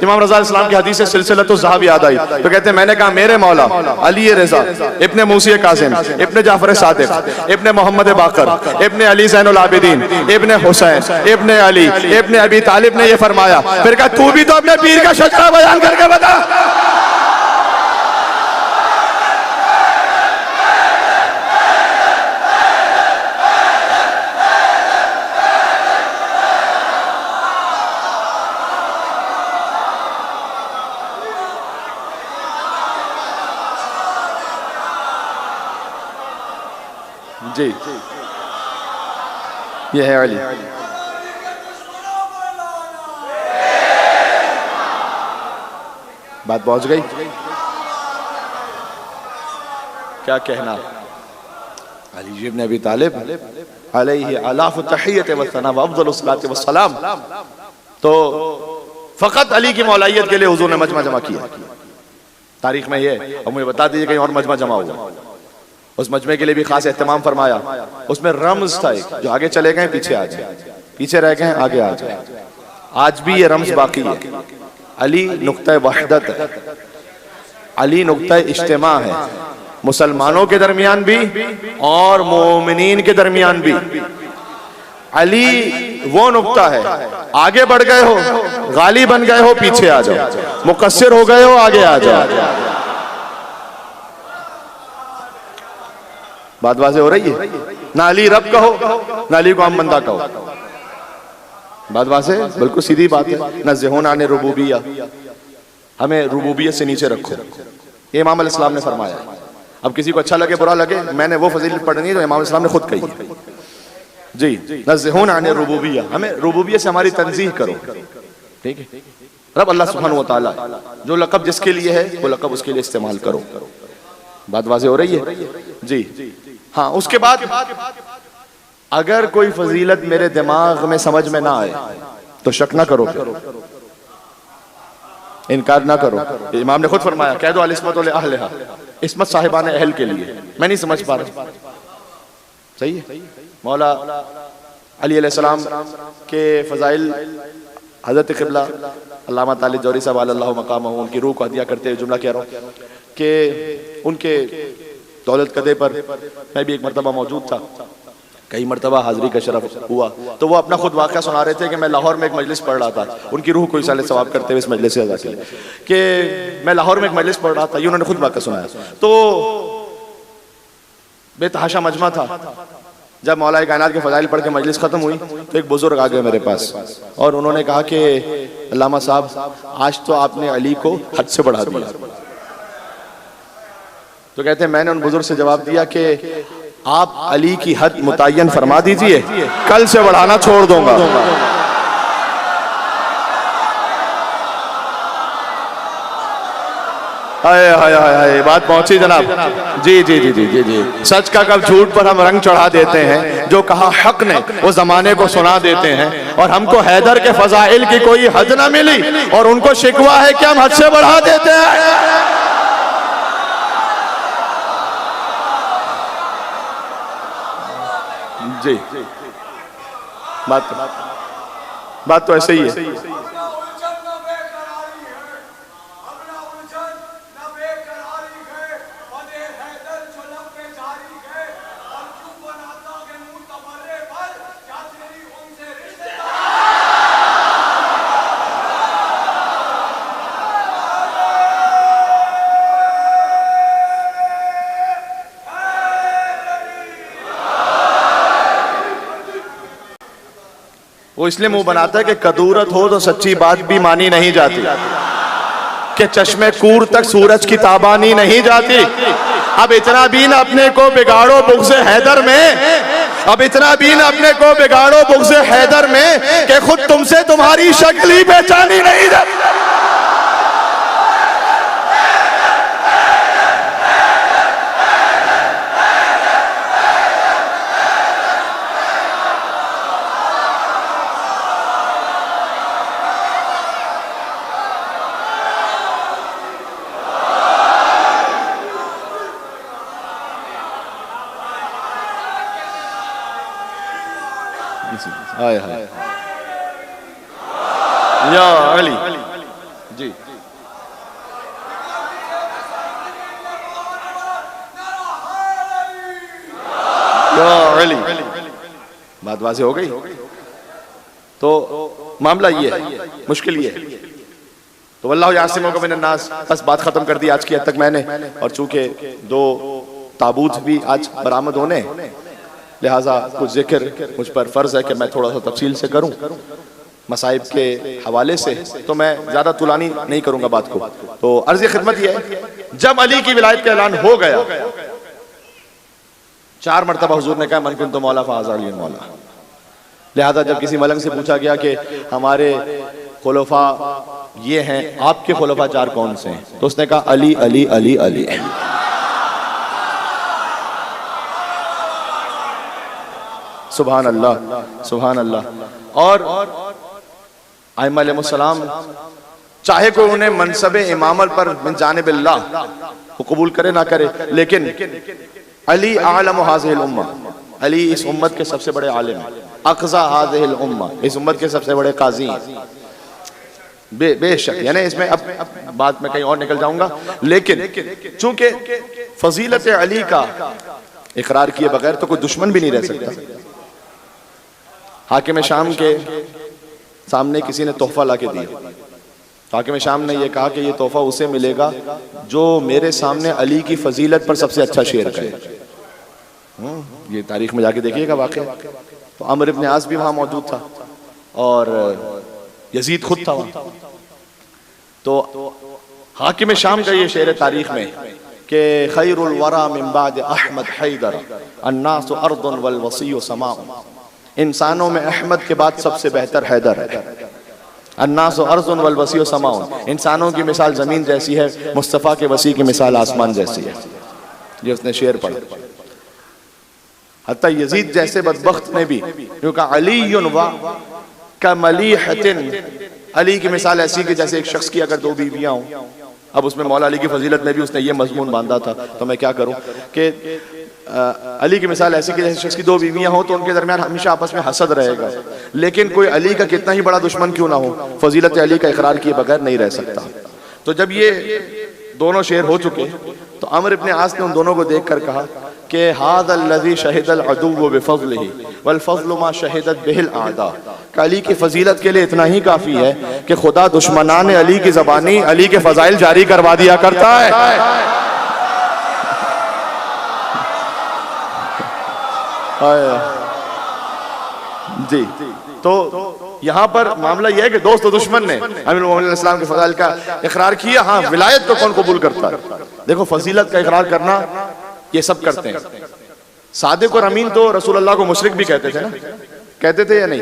इमाम रज़ा इस्लाम की हदीस से सिलसिलतुल ज़हाब याद आई तो कहते हैं मैंने कहा मेरे मौला अली रज़ा इब्ने मूसी कासिम इब्ने जाफर सादिक इब्ने मोहम्मद बाकर इब्ने अली ज़ैनुल आबिदीन इब्ने हुसैन इब्ने अली इब्ने अबी तालिब ने ये फरमाया। फिर कहा तू भी तो अपने पीर का शजरा बयान करके बता। जी ये है अली। बात पहुंच गई, क्या कहना। अली इब्न अबी तालिब अलैहि अलाफु तहियत व सना व अफज़लुस सलात व सलाम। तो फकत अली की मौलाइयत के लिए हुजूर ने मजमा जमा किया तारीख में ये, और मुझे बता दीजिए कहीं और मजमा जमा हुआ। उस मजमे के लिए भी खास एहतमाम फरमाया। उसमें रम्ज था एक, जो आगे चले गए पीछे आ जाए, पीछे रह गए आगे आ जाए। आज भी ये रम्ज बाकी है। अली नुक्ता वहदत है, अली नुक्ता इज्तिमा है, मुसलमानों के दरमियान भी और मोमिनीन के दरमियान भी। अली वो नुक्ता है, आगे बढ़ गए हो गाली बन गए हो पीछे आ जाओ, मुकस्सिर हो गए हो आगे आ जाओ। बात वाज़ेह हो रही है। ना अली रब कहो ना अली को हम बंदा कहो। बात वाज़ेह, बिल्कुल सीधी बात है। ना ज़िहोन आने रुबूबिया, हमें रुबूबियत से नीचे रखो, ये इमाम अलैहिस्सलाम ने फरमाया। अब किसी को अच्छा लगे बुरा लगे, मैंने वो फजीलत पढ़नी है जो इमाम अलैहिस्सलाम ने खुद कही जी। ना ज़िहोन आने रुबूबिया, हमें रुबूबियत से हमारी तंज़ीह करो, ठीक है। रब अल्लाह सुब्हानहू व तआला, जो लक़ब जिसके लिए है वो लक़ब उसके लिए इस्तेमाल करो। बात वाज़ेह हो रही है जी। हाँ, उसके बाद अगर कोई फजीलत मेरे दिमाग में समझ में ना आए तो शक ना करो, इनकार ना करो। इमाम ने खुद फरमाया कह दो अल-इस्मत व लिअहलिहा, इस्मत साहिबाने अहल के लिए। मैं नहीं समझ पा रहा, सही है। मौला अली अलैहिस्सलाम के फजाइल हज़रत क़िबला अल्लामा तालिब जौहरी साहब अल्लाहु मक़ामहू, उनकी रूह को हदिया करते हुए जुमला कह रहा हूँ कि उनके दौलत कदे पर मैं भी एक मरतबा मौजूद था, कई मरतबा हाज़िरी का शरफ हुआ। तो वो अपना खुद वाक़या सुना रहे थे कि मैं लाहौर में एक मजलिस पढ़ रहा था, उनकी रूह को इसाले सवाब करते हुए इस मजलिस से अदा के लिए, कि मैं लाहौर में एक मजलिस पढ़ रहा था, ये उन्होंने खुद वाक़या सुनाया। तो बेतहाशा मजमा था। जब मौला कायनात के फ़ज़ाइल पढ़ के मजलिस ख़त्म हुई तो एक बुजुर्ग आ गए मेरे पास और उन्होंने कहा कि अल्लामा साहब आज तो आपने अली को हद से बढ़ा दिया। तो कहते हैं मैंने उन बुजुर्ग से जवाब दिया कि आप अली की हद मुतय्यन फरमा दीजिए, कल से बढ़ाना छोड़ दूंगा। हाय हाय हाय हाय, बात पहुंची जनाब। जी जी जी जी जी जी। सच का कब झूठ पर हम रंग चढ़ा देते हैं, जो कहा हक ने वो जमाने को सुना देते हैं। और हमको हैदर के फजाइल की कोई हद ना मिली और उनको शिकवा है कि हम हद से बढ़ा देते हैं। जी, बात तो ऐसे ही है। वो इसलिए मुंह बनाता है कि कदूरत हो तो सच्ची बात भी मानी नहीं जाती, कि चश्मे कूर तक सूरज की ताबानी नहीं जाती। अब इतना भी न अपने को बिगाड़ो बुग़्ज़ हैदर में अब इतना भी न अपने को बिगाड़ो बुग़्ज़े हैदर में कि खुद तुमसे तुम्हारी शक्ल ही पहचानी नहीं जाती। हाय हाय या अली जी, या अली। बात वाज़ेह हो गई। तो मामला ये है, मुश्किल ये है। तो वल्लाहु यासिमुका मिनन नास, बस बात खत्म कर दी आज की हद तक मैंने। और चूंकि 2 ताबूत भी आज बरामद होने, लिहाजा कुछ जिक्र मुझ पर फर्ज है कि मैं थोड़ा सा तफसील से करूं मसाइब के हवाले से, तो मैं ज़्यादा तुलानी नहीं करूंगा बात को। तो अर्ज़ खिदमत यह है, जब अली की विलायत का ऐलान हो गया, 4 मरतबा हुजूर ने कहा मन कुन्तु मौला फ़हाज़ा अली मौला। लिहाजा जब किसी मलंग से पूछा गया कि हमारे खुलफा ये हैं, आपके खुलफा 4 कौन से हैं, तो उसने कहा अली अली अली अली। सुभान अल्लाह, सुभान अल्लाह। और आइम्मा अलैहिमुस्सलाम, चाहे कोई उन्हें मनसबे इमामत पर मिन जानिबिल्लाह वो कबूल करे ना करे, लेकिन अली आलम हाज़िहिल उम्मा, अली इस उम्मत के सबसे बड़े आलिम, अक़ज़ा हाज़िहिल उम्मा, इस उम्मत के सबसे बड़े काज़ी हैं। बेशक, यानी इसमें अब बात में कहीं और निकल जाऊंगा, लेकिन चूंकि फजीलत अली का इकरार किए बगैर तो कोई दुश्मन भी नहीं रह सकता। हाकिम शाम के सामने किसी ने तोहफा ला के दिया, हाकिम शाम ने यह कहा कि ये तोहफा उसे मिलेगा जो मेरे सामने अली की फजीलत पर सबसे अच्छा शेर कहे। ये तारीख में जाके देखिएगा वाकई। तो अमर इब्न आस भी वहां मौजूद था और यजीद खुद था वहां। तो हाकिम शाम का ये शेर तारीख में कि खैरुल वरा मिन बाद अहमद हैदर अन्नासु अर्दुन वल वसीउ समा, इंसानों में अहमद के बाद सबसे बेहतर हैदर है। अन्नासु अर्दुन वल वसीउ समा, इंसानों की मिसाल जमीन जैसी है, मुस्तफ़ा के वसी की मिसाल आसमान जैसी है। ये उसने शेर पढ़ा। हत्ता यजीद जैसे बदबख्त ने भी क्योंकि अलीयुन व कमलीहतिन, अली की मिसाल ऐसी कि जैसे एक शख्स की अगर 2 बीवियां हों। अब उसमें मौला अली की फजीलत में भी उसने ये मजमून बांधा था, तो मैं क्या करूं कि अली की मिसाल ऐसी कि जैसे शख्स की 2 बीवियां हो तो उनके दरमियान हमेशा आपस में हसद रहेगा, लेकिन कोई अली का कितना ही बड़ा दुश्मन क्यों ना हो, फजीलत अली का इकरार किए बगैर नहीं रह सकता। तो जब ये दोनों शेर हो चुके तो अमर इब्न आस ने उन दोनों को देख कर कहा कि हाज़ल्लज़ी शहिदल अदुव्वु बिफ़ज़लिही वल फ़ज़्लु मा शहिदत बिहिल आदा, अली की फजीलत के लिए इतना ही काफी है कि खुदा दुश्मनान अली की ज़बानी अली के फ़ज़ाइल जारी करवा दिया करता है। जी, तो यहाँ पर मामला यह है कि दोस्त और दुश्मन ने अमीरुल मोमिनीन इस्लाम के फ़ज़ाइल का इकरार किया। हाँ, विलायत तो कौन कबूल करता है? देखो, फजीलत का इकरार करना ये सब करते हैं। सादिक और अमीन तो रसूलुल्लाह को मुशरिक भी कहते थे ना, कहते थे या नहीं?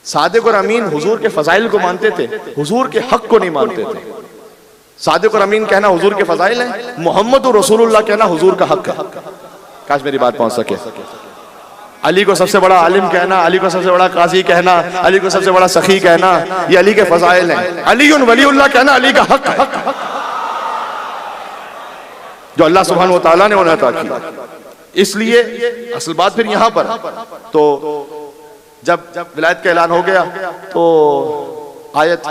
सादिक और अमीन हुजूर के फ़ज़ाइल को मानते थे, हुजूर के हक को नहीं मानते थे। सादिक और अमीन कहना हुजूर के फ़ज़ाइल है, मोहम्मद और रसूलुल्लाह कहना हुजूर का हक है। काश मेरी बात पहुंच सके। अली को सबसे बड़ा आलिम कहना, अली को सबसे बड़ा काजी कहना, अली को सबसे बड़ा सखी कहना, ये अली के फ़ज़ाइल हैं। अलीउन वलीउल्लाह कहना अली का हक है जो अल्लाह सुब्हानहु व तआला ने उन्हें अता किया। इसलिए असल बात फिर यहाँ पर, तो जब विलायत का ऐलान हो गया तो आयत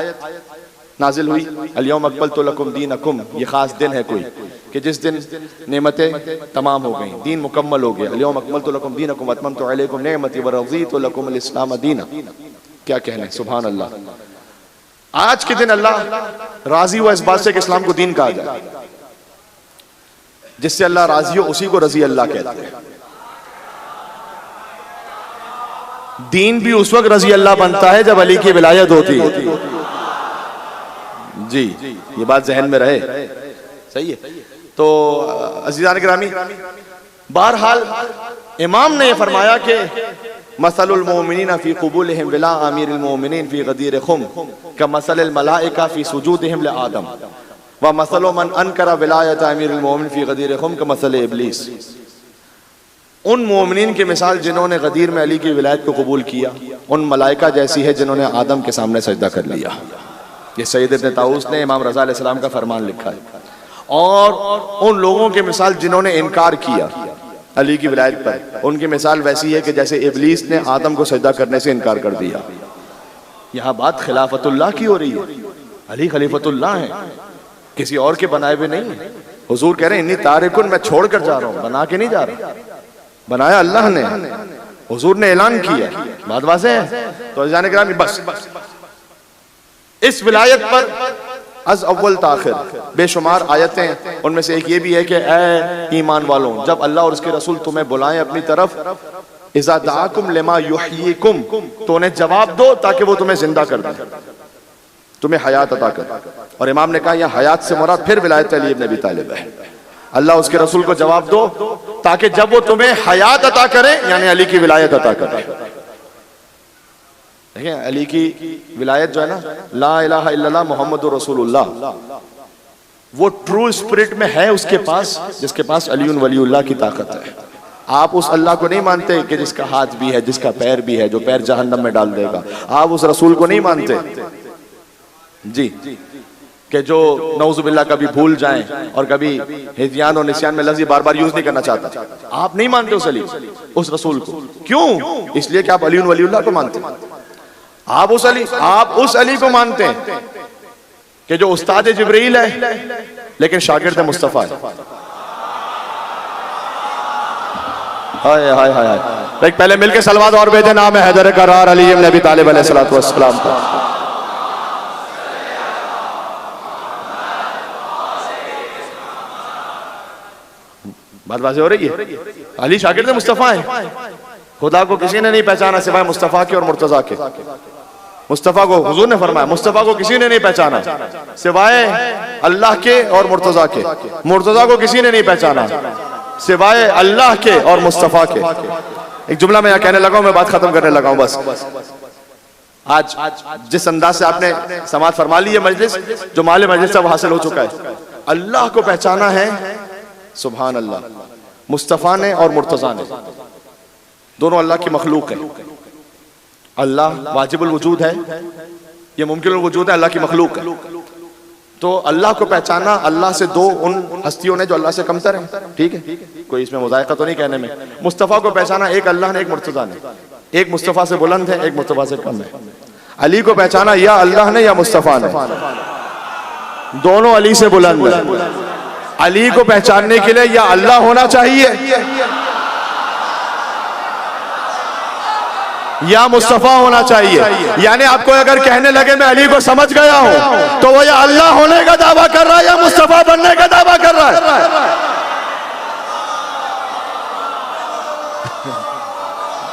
नाजिल हुई, अल-यौम अकमलतु लकुम दीनकुम, ये खास दिन है कोई कि जिस दिन नेमतें तमाम हो गई, दीन मुकम्मल हो गया। अल-यौम अकमलतु लकुम दीनकुम व अतममतु अलैकुम निअमती व रज़ीतु लकुम अल-इस्लाम दीना। क्या कहने, सुभान अल्लाह। आज के दिन अल्लाह राजी हुआ इस बात से कि इस्लाम को दीन कहा जाए। जिससे अल्लाह राजी हो उसी को रजी अल्लाह कहते हैं। दीन भी उस वक्त रजी अल्लाह बनता है जब अली की विलायत होती है। जी, ये बात जहन में रहे, सही है। तो अज़ीज़ान गिरामी, बहरहाल इमाम ने फरमाया कि मसलुल मोमिनीन फी क़ुबूलिहिम विला अमीरिल मोमिनीन फी गदीर खुम कमसलिल मलाइका फी सुजूदिहिम ले आदम व मसलु मन अनकरा विलायत अमीरिल मोमिनीन फी गदीर खुम कमसल इब्लीस। उन मोमिनीन की मिसाल जिन्होंने गदीर में अली की विलायत को कबूल किया उन मलाइका जैसी है जिन्होंने आदम के सामने सजदा कर लिया। ये सैयद इब्न ताऊस ने इमाम रज़ा अलैहिस्सलाम का फरमान लिखा है। और उन लोगों की मिसाल जिन्होंने इनकार किया अली की विलायत पर, उनकी मिसाल वैसी है कि जैसे इब्लीस ने आदम को सजदा करने से इनकार कर दिया। यहाँ बात खिलाफतुल्लाह की हो रही है। अली खलीफतुल्लाह है, किसी और के बनाए हुए नहीं है। हुजूर कह रहे हैं इन्नी तारिकुन, मैं छोड़ कर जा रहा हूँ, बना के नहीं जा रहा, बनाया अल्लाह ने। हुजूर ने ऐलान किया, बात वाज़ेह है। तो जाने के बस इस विलायत पर अज अव्वल ताखिर बेशुमार आयतें, उनमें से एक ये भी है कि ऐ ईमान वालों, जब अल्लाह और उसके रसूल तुम्हें बुलाएं अपनी तरफ, इज़ा दाकुम लिमा युहयीकुम, तो उन्हें जवाब दो ताकि वो तुम्हें जिंदा कर दे, तुम्हें हयात अता कर। और इमाम ने कहा यह हयात से मुराद फिर विलायत अली इब्न अबी तालिब है। अल्लाह उसके रसूल को जवाब दो ताकि जब वो तुम्हें हयात अता करे, यानी अली की विलायत अता करे। देखिए अली की विलायत जो है ना, ला इलाहा इल्लल्लाह मुहम्मदुर रसूलुल्लाह, वो ट्रू स्पिरिट में है उसके पास, जिसके पास अलीउन वलीउल्लाह की ताकत है। आप उस अल्लाह को नहीं मानते कि जिसका हाथ भी है, जिसका पैर भी है, जो पैर जहन्नम में डाल देगा। आप उस रसूल को नहीं मानते जी, कि जो नौजुबिल्लाह कभी भूल जाएं और कभी हिज़यान और निस्यान में लफ्ज़ बार बार यूज नहीं करना चाहता। आप नहीं मानते उस अली, उस रसूल को। क्यों? इसलिए कि आप अलीउन वलीउल्लाह को मानते हैं। आप उस अली को मानते हैं कि जो उस्ताद जिब्रील है लेकिन शागिर्द मुस्तफा है। हाय हाय हाय हाय। पहले मिलके सलवात और भेजे, नाम है हैदर करार अली इब्न अबी तालिब अलैहिस्सलातु वस्सलाम का। बात वाज़ेह हो रही है। अली शागिर्द मुस्तफा है। खुदा को किसी ने नहीं पहचाना सिवाय मुस्तफा के और मुर्तजा के। मुस्तफा को हुजूर ने फरमाया, मुस्तफा को किसी ने नहीं पहचाना सिवाय अल्लाह के और मुर्तजा के। मुर्तजा को किसी ने नहीं पहचाना सिवाय अल्लाह के और मुस्तफा के। एक जुमला मैं यहाँ कहने लगा हूं, मैं बात खत्म करने लगा हूं बस। आज जिस अंदाज से आपने समाअत फरमा ली है मजलिस, जो माले मजलिस से वो हासिल हो चुका है। अल्लाह को पहचाना है, सुभान अल्लाह, मुस्तफा ने और मुर्तजा ने, दोनों अल्लाह की मखलूक है। अल्लाह वाजिबुल वजूद है, ये मुमकिनुल वजूद है, अल्लाह की मखलूक है। तो अल्लाह को पहचाना, अल्लाह से दो उन हस्तियों ने जो अल्लाह से कमतर है, ठीक है, कोई इसमें मुज़ायका तो नहीं कहने में। मुस्तफ़ा को पहचाना एक अल्लाह ने, एक मुर्तज़ा ने। एक मुस्तफ़ा से बुलंद है, एक मुस्तफ़ा से कम है। अली को पहचाना या अल्लाह ने या मुस्तफ़ा ने, दोनों अली से बुलंद है। अली को पहचानने के लिए या अल्लाह होना चाहिए या मुस्तफा होना चाहिए। यानी आपको अगर कहने लगे मैं अली को समझ गया हूं, तो वो या अल्लाह होने का दावा कर रहा है या मुस्तफा बनने का दावा कर रहा है।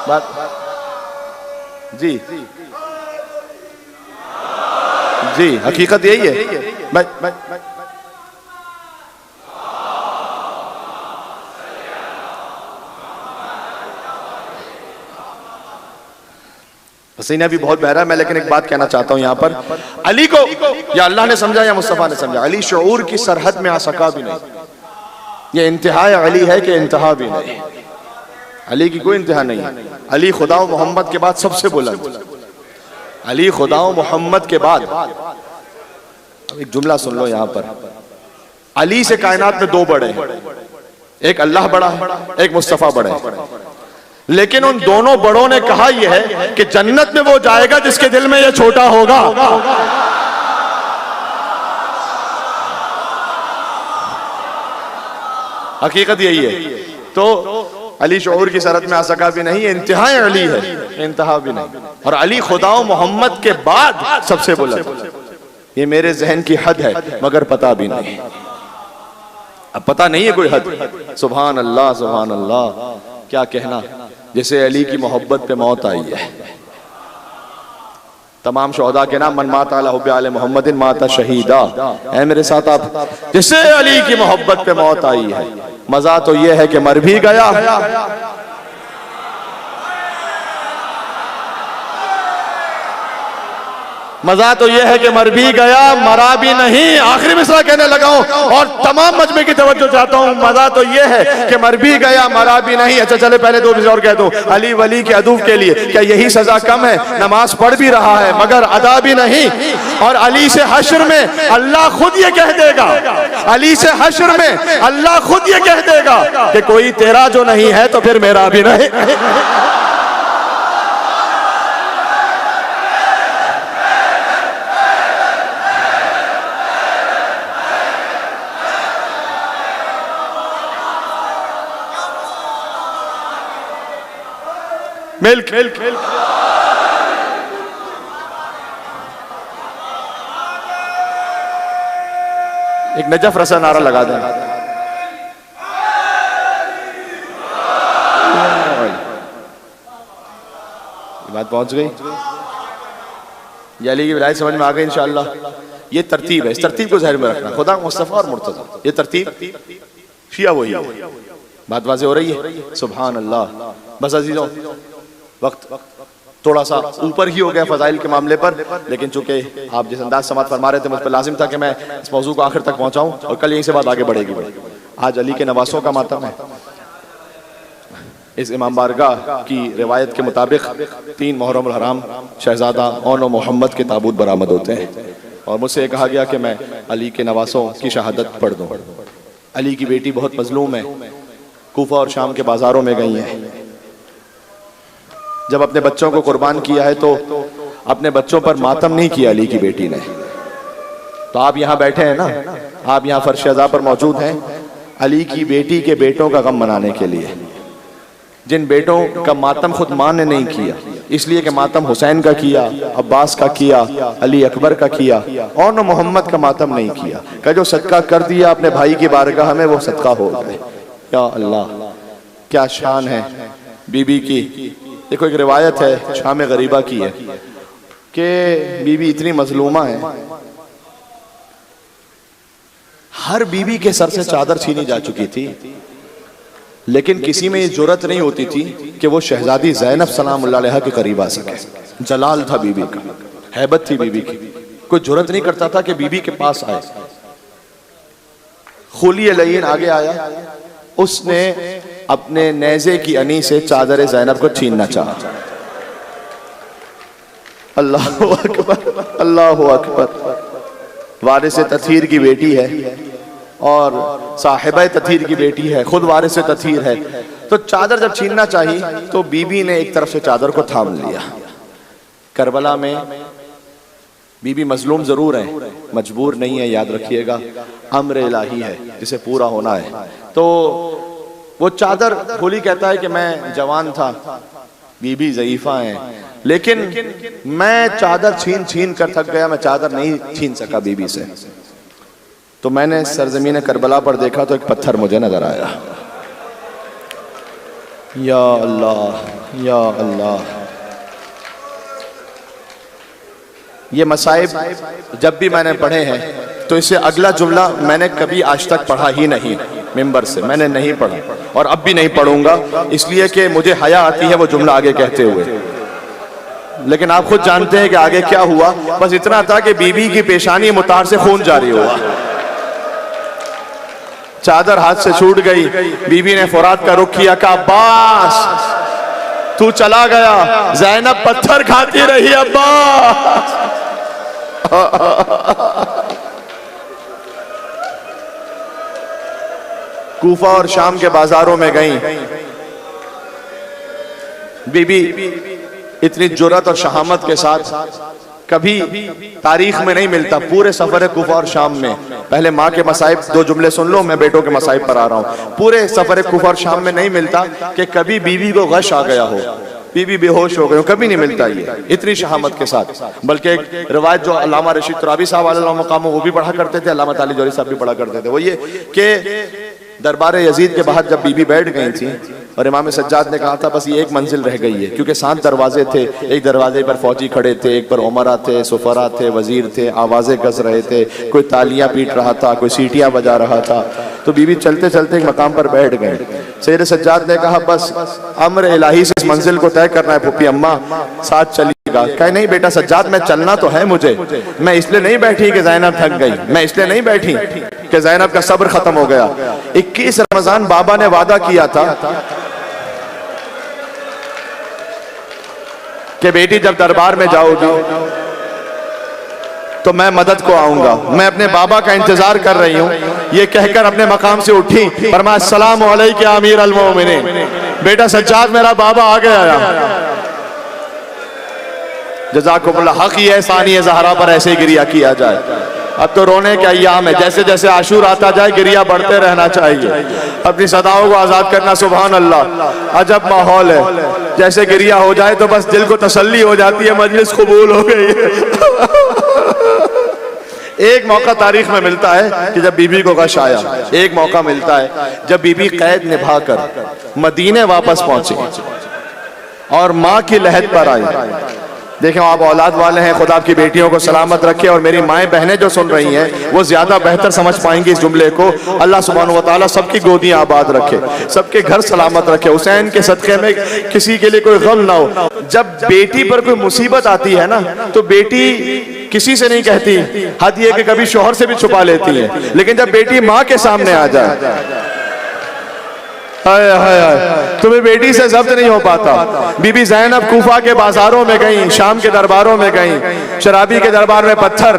बात जी जी, हकीकत यही है। पसीना भी बहुत बह रहा है मैं, लेकिन एक बात कहना चाहता हूं यहां पर। अली को या अल्लाह ने समझा या मुस्तफा ने समझा, अली शऊर की सरहद में आ सका भी नहीं। ये इंतहा अली है कि इंतहा भी नहीं। अली की कोई इंतहा नहीं है। अली खुदा मोहम्मद के बाद सबसे बुलंद। अली खुदा मोहम्मद के बाद, एक जुमला सुन लो यहां पर, अली से कायनात में दो बड़े हैं, एक अल्लाह बड़ा है, एक मुस्तफा बड़ा है। लेकिन उन दोनों बड़ों ने कहा यह है कि जन्नत में वो जाएगा जिसके दिल में यह छोटा होगा। हकीकत यही है। तो अली शऊर की सरहद में आ सका भी नहीं, इंतहा अली है, इंतहा भी नहीं। और अली खुदा मोहम्मद के बाद सबसे बुलंद। ये मेरे जहन की हद है, मगर पता भी नहीं। अब पता नहीं है कोई हद। सुभान अल्लाह, सुभान अल्लाह, क्या कहना। जैसे अली की मोहब्बत पे मौत आई है। तमाम शोहदा के नाम, मन माता अला हुब्बि आले मोहम्मदिन माता शहीदा। ऐ मेरे साथ आप, जैसे अली की मोहब्बत पे मौत आई है, मजा तो ये है कि मर भी गया, मजा तो यह है कि मर भी गया मरा भी नहीं। आखिरी मिसरा कहने लगा हूं और तमाम मजमे की तवज्जो चाहता हूं। मजा तो यह है कि मर भी गया मरा भी नहीं। अच्छा चले पहले दो मिसरे और कह दूं। अली वली के अदूब के लिए क्या यही सजा कम है? नमाज पढ़ भी रहा है मगर अदा भी नहीं। और अली से हश्र में अल्लाह खुद ये कह देगा, अली से हश्र में अल्लाह खुद ये कह देगा कि कोई तेरा जो नहीं है तो फिर मेरा भी नहीं। मिल्क एक नजफ रसा नारा लगा दें। बात पहुंच गई, ये अली की विलायत समझ में आ गई इंशाअल्लाह। ये तरतीब है, इस तरतीब को ज़हन में रखना। खुदा मुस्तफ़ा और मुर्तज़ा, ये तरतीब शिया वही है। बात वाज़ेह हो रही है? सुभान अल्लाह। बस अजीज़ों, वक्त थोड़ा सा ऊपर ही हो गया फजाइल के मामले पर, लेकिन चूंकि आप जिस अंदाज समात फरमा रहे थे मुझ पर लाजिम था कि मैं इस मौजू को आखिर तक पहुंचाऊं और कल यहीं से बात आगे बढ़ेगी। आज अली के नवासों का मातम है। इस इमाम बारगाह की रिवायत के मुताबिक 3 मुहर्रम हराम शहजादा ओन मोहम्मद के ताबूत बरामद होते हैं और मुझसे कहा गया कि मैं अली के नवासों की शहादत पढ़ दूं। अली की बेटी बहुत मजलूम है, कूफा और शाम के बाजारों में गई हैं। जब अपने बच्चों को कुर्बान किया है तो अपने बच्चों पर मातम नहीं किया अली की बेटी ने। तो आप यहाँ बैठे हैं ना, आप यहाँ फर्श अज़ा पर मौजूद हैं अली की बेटी के बेटों का गम मनाने के लिए, जिन बेटों का मातम खुद मां ने नहीं किया, इसलिए कि मातम हुसैन का किया, अब्बास का किया, अली अकबर का किया और न मोहम्मद का मातम नहीं किया। का जो सदका कर दिया अपने भाई की बारगाह में वो सदका हो गए। या अल्लाह, क्या शान है बीबी की। देखो एक रिवायत है शाम गरीबा की है कि बीबी इतनी मजलूमा है, हर बीबी के सर से चादर छीनी जा चुकी थी, लेकिन किसी में ये जुर्रत नहीं होती थी कि वो शहजादी ज़ैनब सलामुल्लाह अलैहा के करीब आ सके। जलाल था बीबी का, हैबत थी बीबी की, कोई जुर्रत नहीं करता था कि बीबी के पास आए। खुली लईन आगे आया, उसने अपने नेज़े की अनी से चादर ज़ैनब को छीनना चाहा। अल्लाह अकबर, अल्लाह अकबर। वारिस तथीर की बेटी है और साहिबा तथीर की बेटी है, खुद वारिस तथीर है। तो चादर जब छीनना चाहिए तो बीबी ने एक तरफ से चादर को थाम लिया। करबला में बीबी मजलूम जरूर है, मजबूर नहीं है, याद रखिएगा, अम्र इलाही है जिसे पूरा होना है। तो वो चादर, होली कहता है कि मैं जवान था, बीबी ज़ईफा है, लेकिन मैं चादर छीन छीन कर थक गया, मैं चादर नहीं छीन सका बीबी से। तो मैंने सरजमीन करबला पर देखा तो एक पत्थर मुझे नजर आया। या अल्लाह, या अल्लाह। ये मसाइब जब भी मैंने पढ़े हैं तो इससे अगला जुमला मैंने कभी आज तक पढ़ा ही नहीं, मिंबर से मैंने नहीं पढ़ा और अब भी नहीं पढ़ूंगा, इसलिए कि मुझे हया आती है वो जुमला आगे कहते हुए। लेकिन आप खुद जानते हैं कि आगे क्या हुआ। बस इतना था कि बीबी की पेशानी मुतार से खून जारी हुआ, चादर हाथ से छूट गई। बीबी ने फुरात का रुख किया, कहा अब्बास तू चला गया, ज़ैनब पत्थर खाती रही अब्बास। कूफा और शाम के बाजारों में गई बीबी, इतनी जुर्रत और शहामत के साथ कभी तारीख में नहीं मिलता। पूरे सफर कूफा और शाम में, पहले माँ के मसाइब, 2 जुमले सुन लो, मैं बेटों के मसाइब पर आ रहा हूँ। पूरे सफर कूफा और शाम में नहीं मिलता कि कभी बीवी को गश आ गया हो, बीवी बेहोश हो गए हो, कभी नहीं मिलता ये, इतनी शहामत के साथ। बल्कि एक रिवायत जो अल्लामा रशीद तुराबी साहब अलैहि मकाम वो भी पढ़ा करते थे, अल्लामा ताली जौहरी साहब भी पढ़ा करते थे, वो ये कि दरबार यजीद के बाहर जब बीबी बैठ गई थी और इमाम सज्जाद ने कहा था बस ये एक मंजिल रह गई है, क्योंकि 7 दरवाजे थे, एक दरवाजे पर फौजी खड़े थे, एक पर उमरा थे, सुफरा थे, वजीर थे, आवाज़ें गज रहे थे, कोई तालियां पीट रहा था, कोई सीटियां बजा रहा था। तो बीबी चलते चलते एक मकाम पर बैठ गए। सैयद सज्जाद ने कहा बस अम्र इलाही से इस मंजिल को तय करना है, फूफी अम्मा साथ चलिएगा। कहे नहीं बेटा सज्जाद, मैं चलना तो है मुझे, मैं इसलिए नहीं बैठी कि ज़ैनब थक गई, मैं इसलिए नहीं बैठी कि ज़ैनब का सब्र खत्म हो गया। 21 रमजान बाबा ने वादा किया था कि बेटी जब दरबार में जाओगी तो मैं मदद को आऊंगा, मैं अपने बाबा का इंतजार कर रही हूं। ये कहकर अपने मकाम से उठी, फरमाया अस्सलामु अलैका अमीर अल मोमिनीन। बेटा सज्जाद मेरा बाबा आ गया। जज़ाकुमुल्लाह, हक ये सानी ज़हरा पर ऐसे गिरिया किया जाए। अब तो रोने के अय्याम है, जैसे जैसे आशूर आता जाए गिरिया बढ़ते रहना चाहिए, अपनी सदाओं को आजाद करना। सुभान अल्लाह, अजब माहौल है। जैसे गिरिया हो जाए तो बस दिल को तसल्ली हो जाती है, मजलिस कबूल हो गई है। एक मौका तारीख में मिलता है कि जब बीबी को गश आया, एक मौका मिलता है जब बीबी कैद निभाकर मदीने वापस पहुंची और माँ की लहद पर आई। देखें आप औलाद वाले हैं, खुदा आपकी बेटियों को सलामत रखे। और मेरी माएँ बहनें जो सुन रही हैं वो ज्यादा बेहतर समझ पाएंगी इस जुमले को। अल्लाह सुब्हानहू व तआला सबकी गोदियां आबाद रखे, सबके घर सलामत रखे। हुसैन के सदक़े में किसी के लिए कोई गम ना हो। जब बेटी पर कोई मुसीबत आती है ना तो बेटी किसी से नहीं कहती, हद ये कि कभी शौहर से भी छुपा लेती है, लेकिन जब बेटी माँ के सामने आ जाए, हाय हाय हाय, तुम्हें बेटी से जब्त नहीं हो पाता। बीबी ज़ैनब कूफा के बाजारों में गई, शाम के दरबारों में गई, शराबी के दरबार में पत्थर,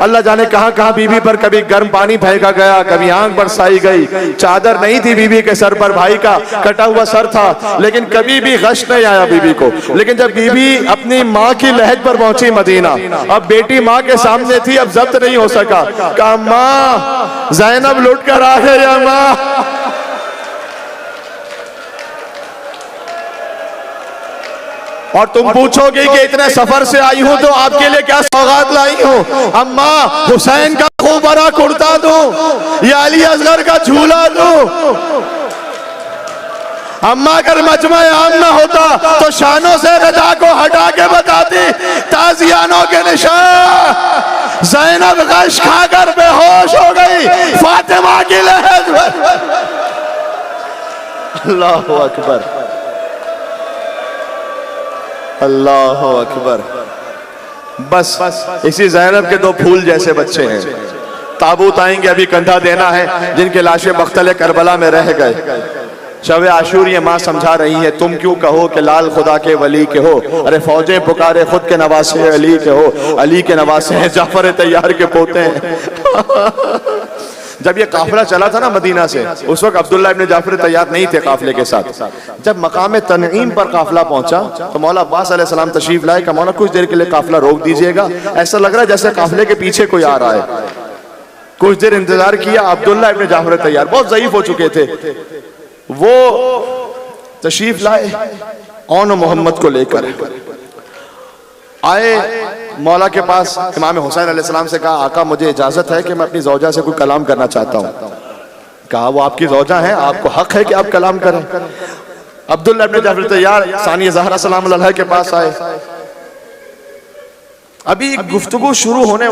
अल्लाह जाने कहां कहां बीबी पर कभी गर्म पानी फेंका गया, कभी आंख बरसाई गई। चादर नहीं थी बीबी के सर पर, भाई का कटा हुआ सर था, लेकिन कभी भी गश नहीं आया बीबी को। लेकिन जब बीबी अपनी माँ की लहद पर पहुंची मदीना, अब बेटी माँ के सामने थी, अब जब्त नहीं हो सका। कहा माँ ज़ैनब लुट कर आ गई या माँ। और तुम पूछोगे कि इतने सफर से आई हूं तो आपके लिए क्या सौगात लाई हूं। अम्मा हुसैन का खूब बड़ा कुर्ता दूं या अली असगर का झूला दूं। अम्मा अगर मजमा आम ना होता तो शानों से रजा को हटा के बताती ताजियानों के निशान। ज़ैनब गश खाकर बेहोश हो गई, फातिमा की लहद। अल्लाह अकबर, अल्लाह अकबर। बस इसी ज़ैनब के 2 फूल जैसे बच्चे हैं। ताबूत आएंगे, अभी कंधा देना है, जिनके लाशें मख्तले करबला में रह गए। शब आशूर ये माँ समझा रही है, तुम क्यों कहो कि लाल खुदा के वली के हो। अरे फौजें पुकारे खुद के नवासे अली के हो, अली के नवासे हैं, जाफर तैयार के पोते हैं। जब ये काफिला चला था ना मदीना से, उस वक्त अब्दुल्ला इब्न जाफर तैयार नहीं थे काफिले के साथ। जब मकाम तनईम पर काफिला पहुंचा तो मौला अब्बास अलैहिस्सलाम तशरीफ लाए। का मौला कुछ देर के लिए काफिला रोक दीजिएगा, ऐसा लग रहा है जैसे काफिले के पीछे कोई आ रहा है। कुछ देर इंतजार किया, अब्दुल्ला इब्न जाफर तैयार बहुत ज़ईफ हो चुके थे, वो तशरीफ लाए औन मोहम्मद को लेकर आए मौला के पास। इमाम हुसैन अलैहिस्सलाम से कहा, आका मुझे इजाजत है कि मैं अपनी ज़ौजा से कोई कलाम करना चाहता हूँ। कहा वो आपकी ज़ौजा है, आपको हक है कि आप कलाम करें। अब्दुल्ला इब्न जाफर तैयार सानिया ज़हरा सलाम अलैहा के पास आए। अभी गुफ्तगू शुरू होने